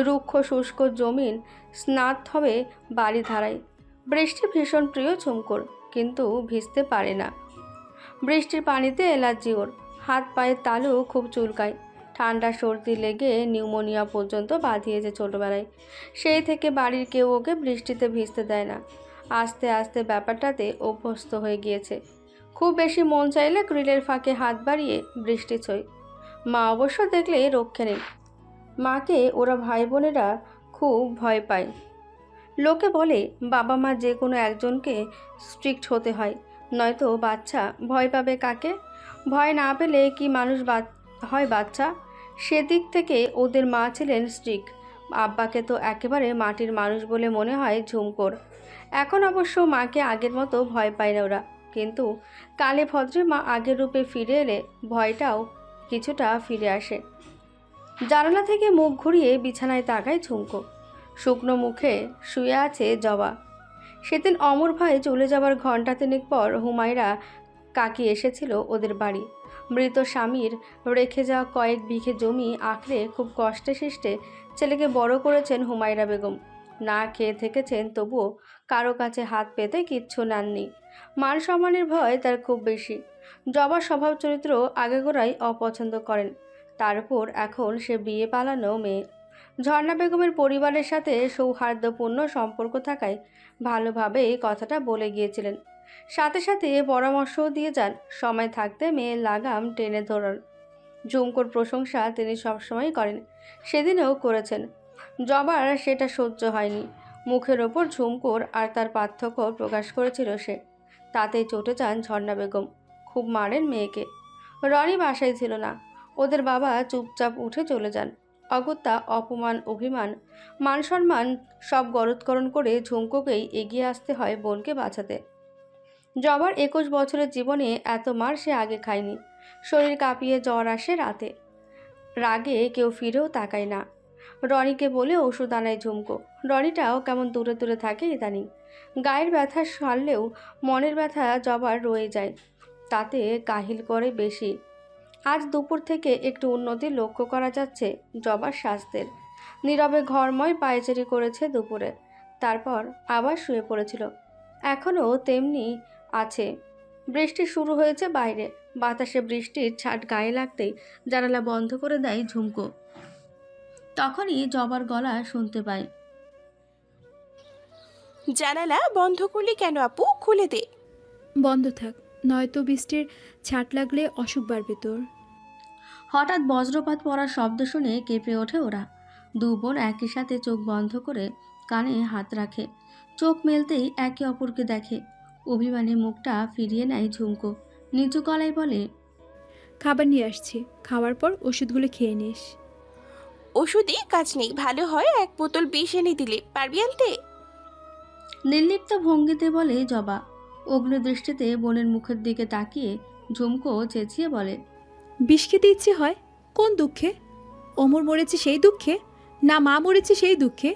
রুক্ষ শুষ্ক জমিন স্নাত হবে বাড়ি ধারায়। বৃষ্টি ভীষণ প্রিয় ঝুমকোর, কিন্তু ভিজতে পারে না। বৃষ্টির পানিতে অ্যালার্জি ওর। হাত পায়ের তালু খুব চুলকায়। ঠান্ডা সর্দি লেগে নিউমোনিয়া পর্যন্ত বাঁধিয়েছে ছোটবেলায়। সেই থেকে বাড়ির কেউ ওকে বৃষ্টিতে ভিজতে দেয় না। আস্তে আস্তে ব্যাপারটাতে অভ্যস্ত হয়ে গিয়েছে। খুব বেশি মন চাইলে গ্রিলের ফাঁকে হাত বাড়িয়ে বৃষ্টি ছয়। মা অবশ্য দেখলে রক্ষে নেই। মাকে ওরা ভাই বোনেরা খুব ভয় পায়। লোকে বলে বাবা মা যে কোনো একজনকে স্ট্রিক্ট হতে হয়, নয়তো বাচ্চা ভয় পাবে কাকে? ভয় না পেলে কি মানুষ হয় বাচ্চা? সেদিক থেকে ওদের মা ছিলেন স্ট্রিক্ট। আব্বাকে তো একেবারে মাটির মানুষ বলে মনে হয় ঝুমকোর। এখন অবশ্য মাকে আগের মতো ভয় পায় না ওরা, কিন্তু কালে ভদ্রে মা আগের রূপে ফিরে এলে ভয়টাও কিছুটা ফিরে আসে। জানালা থেকে মুখ ঘুরিয়ে বিছানায় তাকায় ঝুমকো। শুকনো মুখে শুয়ে আছে জবা। সেদিন অমর ভাই চলে যাবার ঘণ্টা তিনেক পর হুমায়রা কাকি এসেছিল ওদের বাড়ি। মৃত স্বামীর রেখে যাওয়া কয়েক বিঘে জমি আঁকড়ে খুব কষ্টে শিষ্টে ছেলেকে বড় করেছেন হুমায়রা বেগম। না খেয়ে থেকেছেন, তবুও কারো কাছে হাত পেতে কিচ্ছু নেননি। মান সম্মানের ভয় তার খুব বেশি। জবার স্বভাব চরিত্র আগেগোড়াই অপছন্দ করেন, তার উপর এখন সে বিয়ে পালানো মেয়ে। ঝর্ণা বেগমের পরিবারের সাথে সৌহার্দ্যপূর্ণ সম্পর্ক থাকায় ভালোভাবে কথাটা বলে গিয়েছিলেন। সাথে সাথে পরামর্শও দিয়ে যান সময় থাকতে মেয়ের লাগাম টেনে ধরার। ঝুমকোর প্রশংসা তিনি সবসময় করেন, সেদিনও করেছেন। জবার সেটা সহ্য হয়নি। মুখের ওপর ঝুমকোর আর তার পার্থক্য প্রকাশ করেছিল সে। তাতেই চটে যান ঝর্ণা বেগম। খুব মারেন মেয়েকে। রনি বাসায় ছিল না। ওদের বাবা চুপচাপ উঠে চলে যান। অগত্যা অপমান, অভিমান, মান সম্মান সব গলৎকরণ করে ঝুমকোকেই এগিয়ে আসতে হয় বোনকে বাঁচাতে। জবার 21 বছরের জীবনে এত মার সে আগে খায়নি। শরীর কাঁপিয়ে জ্বর আসে রাতে। রাগে কেউ ফিরেও তাকায় না। রনিকে বলে ওষুধ আনায় ঝুমকো। রনিটাও কেমন দূরে দূরে থাকে ইদানিং। গায়ের ব্যথা সারলেও মনের ব্যথা জবার রয়ে যায়, তাতে কাহিল করে বেশি। আজ দুপুর থেকে একটু উন্নতি লক্ষ্য করা যাচ্ছে জবার স্বাস্থ্যের। নীরবে ঘরময় পায়চারি করেছে দুপুরে, তারপর আবার শুয়ে পড়েছিল। এখনও তেমনি আছে। বৃষ্টি শুরু হয়েছে বাইরে। বাতাসে বৃষ্টির ছাট গায়ে লাগতেই জানালা বন্ধ করে দেয় ঝুমকো। তখনই জবার গলা শুনতে পায়। জানালা বন্ধ করলি কেন আপু? খুলে দে। বন্ধ থাক, নয়তো বৃষ্টির ছাট লাগলে অসুখ বাড়বে তোর। হঠাৎ বজ্রপাত পড়ার শব্দ শুনে কেঁপে ওঠে ওরা। দু বোন একই সাথে চোখ বন্ধ করে কানে হাত রাখে। চোখ মেলতেই একে অপরকে দেখে। অভিমানে মুখটা ফিরিয়ে নেয় ঝুমকো। নিচু গলায় বলে, খাবার নিয়ে আসছি, খাওয়ার পর ওষুধগুলো খেয়ে নিস। ওষুধে কাজ নেই, ভালো হয় 1 বোতল বিষ এনে দিলে। পারবি আনতে? নির্লিপ্ত ভঙ্গিতে বলে জবা। অগ্নিদৃষ্টিতে বোনের মুখের দিকে তাকিয়ে ঝুমকো চেঁচিয়ে বলে, বিষ খেতে ইচ্ছে হয়? কোন দুঃখে? অমর মরেছে সেই দুঃখে, না মা মরেছে সেই দুঃখে?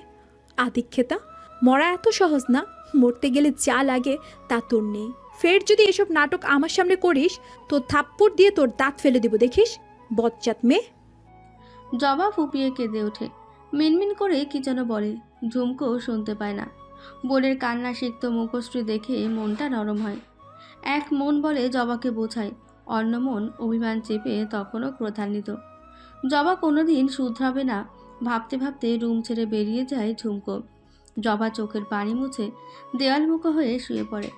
আদিক্ষেতা, মরা এত সহজ না, মরতে গেলে যা লাগে তা তোর নেই। ফের যদি এসব নাটক আমার সামনে করিস, তোর থাপ্পড় দিয়ে তোর দাঁত ফেলে দেব, দেখিস বজ্জাত মেয়ে। জবা ফুপিয়ে কেঁদে ওঠে। মিনমিন করে কি যেন বলে, ঝুমকো শুনতে পায় না। বোনের কান্না সিক্ত মুখশ্রী দেখে মনটা নরম হয়। এক মন বলে জবাকে বোঝায়, অন্য মন অভিমান চেপে তখনও ক্রোধান্বিত। জবা কোনোদিন শুধরাবে না ভাবতে ভাবতে রুম ছেড়ে বেরিয়ে যায় ঝুমকো। জবা চোখের পানি মুছে দেওয়ালমুখো হয়ে শুয়ে পড়ে।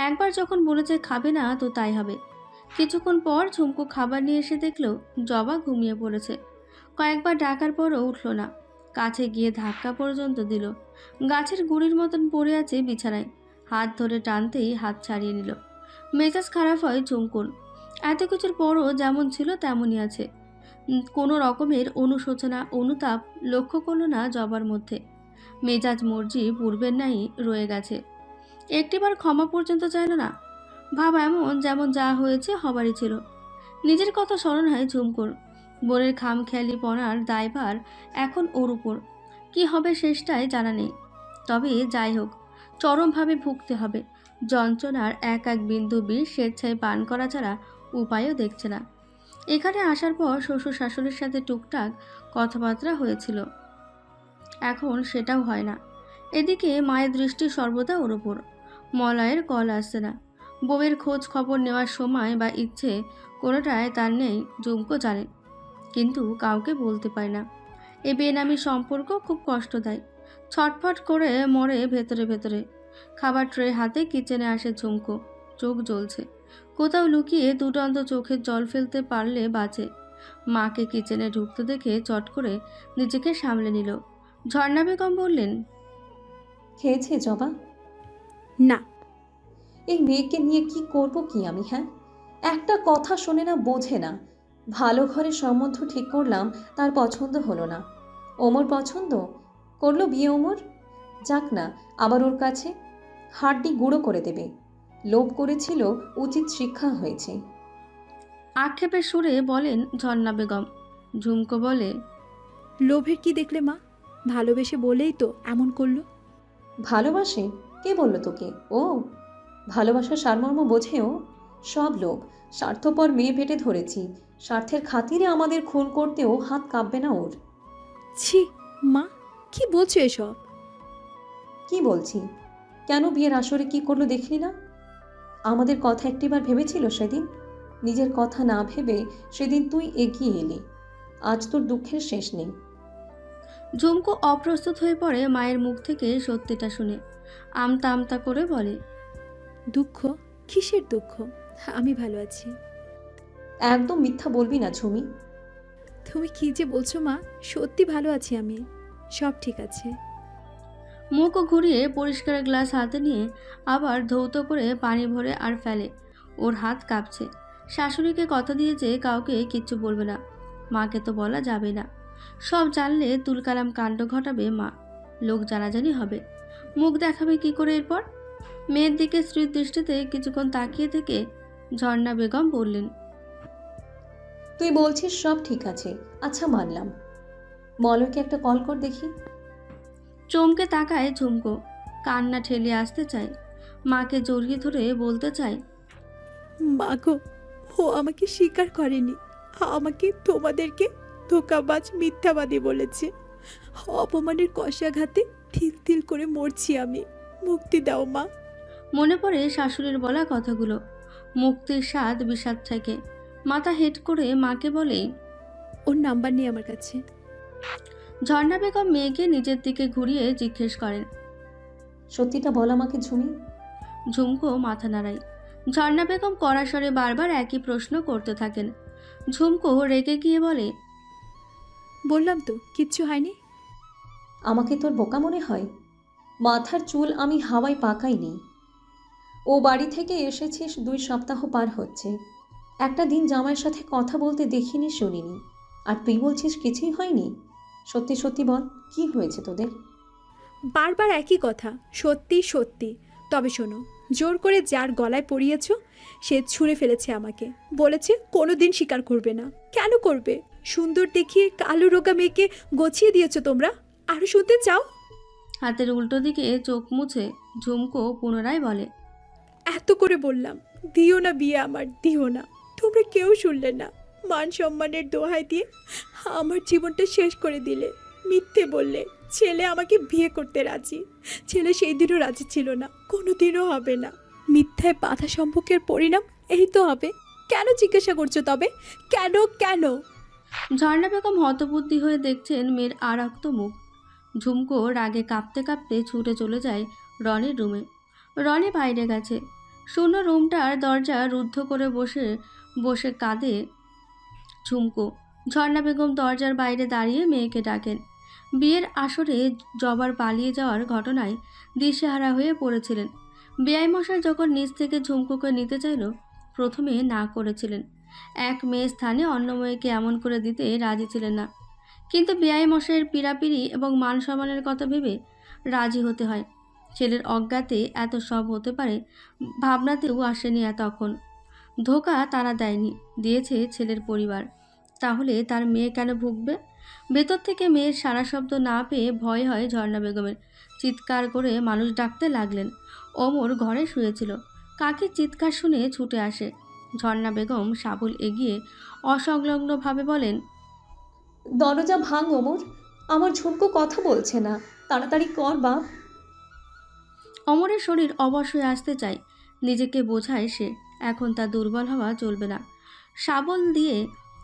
একবার যখন বলেছে খাবে না তো তাই হবে। কিছুক্ষণ পর ঝুমকো খাবার নিয়ে এসে দেখলো জবা ঘুমিয়ে পড়েছে। কয়েকবার ডাকার পরও উঠল না। কাছে গিয়ে ধাক্কা পর্যন্ত দিল। গাছের গুঁড়ির মতন পড়ে আছে বিছানায়। হাত ধরে টানতেই হাত ছাড়িয়ে নিল। মেজাজ খারাপ হয় ঝুমকোর। এত কিছুর পরও যেমন ছিল তেমনই আছে। কোনো রকমের অনুশোচনা, অনুতাপ লক্ষ্য করল না জবার মধ্যে। মেজাজ মর্জি পূর্বের ন্যায় রয়ে গেছে। একটিবার ক্ষমা পর্যন্ত চাইল না। ভাব এমন যেমন যা হয়েছে হবারই ছিল। নিজের কথা স্মরণ হয় ঝুমকোর। বোনের খামখেয়ালিপনার দায়ভার এখন ওর উপর। কী হবে শেষটায় জানা নেই। তবে যাই হোক, চরমভাবে ভুগতে হবে। যন্ত্রণার এক এক বিন্দু বিষ স্বেচ্ছায় পান করা ছাড়া উপায়ও দেখছে না। এখানে আসার পর শ্বশুর শাশুড়ির সাথে টুকটাক কথাবার্তা হয়েছিল, এখন সেটাও হয় না। এদিকে মায়ের দৃষ্টি সর্বদা ওর ওপর। মলয়ের কল আসছে না। বউয়ের খোঁজ খবর নেওয়ার সময় বা ইচ্ছে কোনোটায় তার নেই ঝুমকো জানে, কিন্তু কাউকে বলতে পারে না। এ বেনামি সম্পর্ক খুব কষ্ট দেয়। ছটফট করে মরে ভেতরে ভেতরে। খাবার ট্রে হাতে কিচেনে আসে ঝুমকো। চোখ জ্বলছে। কোথাও লুকিয়ে দুটন্ত চোখের জল ফেলতে পারলে বাঁচে। মাকে কিচেনে ঢুকতে দেখে চট করে নিজেকে সামলে নিল। ঝর্ণা বেগম বললেন, খেয়েছে জবা? না। এই মেয়েকে নিয়ে কি করব কি আমি, হ্যাঁ? একটা কথা শোনে না, বোঝে না। ভালো ঘরে সম্বন্ধ ঠিক করলাম, তার পছন্দ হলো না। ওমর পছন্দ করলো বিয়ে, ওমর যাক না, আবার ওর কাছে হাড্ডি গুঁড়ো করে দেবে। লোভ করেছিল, উচিত শিক্ষা হয়েছে। আক্ষেপের সুরে বলেন ঝর্ণা বেগম। ঝুমকো বলে, লোভের কি দেখলে মা? ভালোবেসে বলেই তো এমন করলো। ভালোবাসে? কে বললো তোকে? ও ভালোবাসার সারমর্ম বোঝেও? সব লোভ। স্বার্থপর মেয়ে পেটে ধরেছি, স্বার্থের খাতিরে আমাদের খুন করতেও হাত কাঁপবে না ওর। ছি মা, কি বলছো এসব? কি বলছি? কেন বিয়ের আসরে কি করলো দেখলি না? আমাদের কথা একটিবার ভেবেছিল সেদিন? নিজের কথা না ভেবে সেদিন তুই এগিয়ে এলি। আজ তোর দুঃখের শেষ নেই। ঝুমকো অপ্রস্তুত হয়ে পড়ে মায়ের মুখ থেকে সত্যিটা শুনে। আমতা আমতা করে বলে, দুঃখ? কিসের দুঃখ? আমি ভালো আছি। একদম মিথ্যা বলবি না ঝুমি। তুমি কি যে বলছো মা, সত্যি ভালো আছি আমি, সব ঠিক আছে। মুখ ঘুরিয়ে পরিষ্কার গ্লাস হাতে নিয়ে আবার ধৌত করে পানি ভরে আর ফেলে। ওর হাত কাঁপছে। শাশুড়িকে কথা দিয়েছে কাউকে কিচ্ছু বলবে না। মাকে তো বলা যাবে না। সব জানলে তুলকালাম কাণ্ড ঘটাবে মা। লোক জানাজানি হবে। মুখ দেখাবে কি করে এরপর? মেয়ের দিকে স্ত্রীর দৃষ্টিতে কিছুক্ষণ তাকিয়ে থেকে ঝর্ণা বেগম বললেন, তুই বলছিস সব ঠিক আছে, আচ্ছা মানলাম। মলয়কে একটা কল কর দেখি। চমকে তাকায় ঝুমকো। কান্না ঠেলে আসতে চায়। মাকে জড়িয়ে ধরে বলতে চায়, মা গো, ও আমাকে স্বীকার করেনি, আমাকে তোমাদেরকে ধোকাবাজ মিথ্যাবাদী বলেছে। অপমানের কষাঘাতে তিল তিল করে মরছি আমি, মুক্তি দাও মা। মনে পড়ে শাশুড়ির বলা কথাগুলো। মুক্তির স্বাদ বিষাদ থেকে। মাথা হেট করে মাকে বলে, ওর নাম্বার নেই আমার কাছে। ঝর্ণা বেগম মেয়েকে নিজের দিকে ঘুরিয়ে জিজ্ঞেস করেন, সত্যিটা বল আমাকে ঝুমি। ঝুমকো মাথা নাড়ায়। ঝর্ণা বেগম কড়া স্বরে বারবার একই প্রশ্ন করতে থাকেন। ঝুমকো রেগে গিয়ে বলে, বললাম তো কিচ্ছু হয়নি। আমাকে তোর বোকা মনে হয়? মাথার চুল আমি হাওয়ায় পাকাইনি। ও বাড়ি থেকে এসেছিস 2 সপ্তাহ পার হচ্ছে। একটা দিন জামাইয়ের সাথে কথা বলতে দেখিনি, শুনিনি। আর তুই বলছিস কিছুই হয়নি? সত্যি সত্যি বল, কি হয়েছে তোদের? বারবার একই কথা, সত্যি সত্যি। তবে শোনো, জোর করে যার গলায় পরিয়েছ সে ছুঁড়ে ফেলেছে আমাকে, বলেছে কোনো দিন স্বীকার করবে না। কেন করবে? সুন্দর দেখিয়ে কালো রোগা মেয়েকে গছিয়ে দিয়েছো তোমরা, আরও শুনতে চাও? হাতের উল্টো দিকে চোখ মুছে ঝুমকো পুনরায় বলে, এত করে বললাম দিও না বিয়ে আমার, দিও না। তোমরা কেউ শুনলে না। মান সম্মানের দোহাই দিয়ে আমার জীবনটা শেষ করে দিলে। মিথ্যে বললে ছেলে আমাকে বিয়ে করতে রাজি। ছেলে সেই দিনও রাজি ছিল না, কোনো দিনও হবে না। মিথ্যায় বাধা সম্পর্কের পরিণাম এই তো হবে। কেন জিজ্ঞাসা করছো তবে? কেন কেন? ঝর্ণা বেগম হতবুদ্ধি হয়ে দেখছেন মেয়ের আরক্ত মুখ। ঝুমকো রাগে কাঁপতে কাঁপতে ছুটে চলে যায় রনির রুমে। রনি বাইরে গেছে। শূন্য রুমটার দরজা রুদ্ধ করে বসে বসে কাঁদে ঝুমকো। ঝর্ণা বেগম দরজার বাইরে দাঁড়িয়ে মেয়েকে ডাকেন। বিয়ের আসরে জবার পালিয়ে যাওয়ার ঘটনায় দিশেহারা হয়ে পড়েছিলেন। বেআই মশাই যখন নিজ থেকে ঝুমকোকে নিতে চাইল, প্রথমে না করেছিলেন। এক মেয়ের স্থানে অন্য মেয়েকে এমন করে দিতে রাজি ছিলেন না। কিন্তু বেআই মশাইয়ের পীড়াপিড়ি এবং মান সম্মানের কথা ভেবে রাজি হতে হয়। ছেলের অজ্ঞাতে এত সব হতে পারে ভাবনাতেও আসেনি তখন। ধোঁকা তারা দেয়নি, দিয়েছে ছেলের পরিবার। তাহলে তার মেয়ে কেন ভুগবে? ভেতর থেকে মেয়ের সারা শব্দ না পেয়ে ভয় হয় ঝর্ণা বেগমের। চিৎকার করে মানুষ ডাকতে লাগলেন। ওমর ঘরে শুয়েছিল। কাকির চিৎকার শুনে ছুটে আসে। ঝর্ণা বেগম সাবল এগিয়ে অসংলগ্নভাবে বলেন, দরজা ভাঙ ওমর, আমার ঝুমকো কথা বলছে না, তাড়াতাড়ি কর বাপ। অমরের শরীর অবশ হয়ে আসতে চায়। নিজেকে বোঝায় সে এখন তার দুর্বল হওয়া চলবে না। শাবল দিয়ে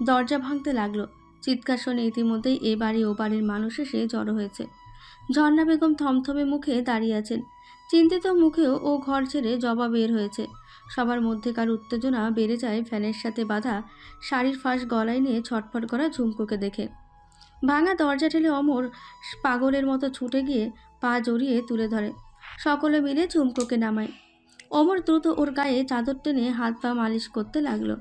দরজা ভাঙতে লাগলো। চিৎকার শুনে ইতিমধ্যেই এ বাড়ি ও বাড়ির মানুষ এসে জড়ো হয়েছে। ঝর্ণা বেগম থমথমে মুখে দাঁড়িয়ে আছেন। চিন্তিত মুখেও ও ঘর ছেড়ে জবা বের হয়েছে। সবার মধ্যেকার উত্তেজনা বেড়ে যায় ফ্যানের সাথে বাঁধা শাড়ির ফাঁস গলায় নিয়ে ছটফট করা ঝুমকোকে দেখে। ভাঙা দরজা ঠেলে অমর পাগলের মতো ছুটে গিয়ে পা জড়িয়ে তুলে ধরে। সকলে মিলে ঝুমকোকে নামায়। অমর দ্রুত ওর গায়ে চাদর টেনে হাত পা মালিশ করতে লাগলো।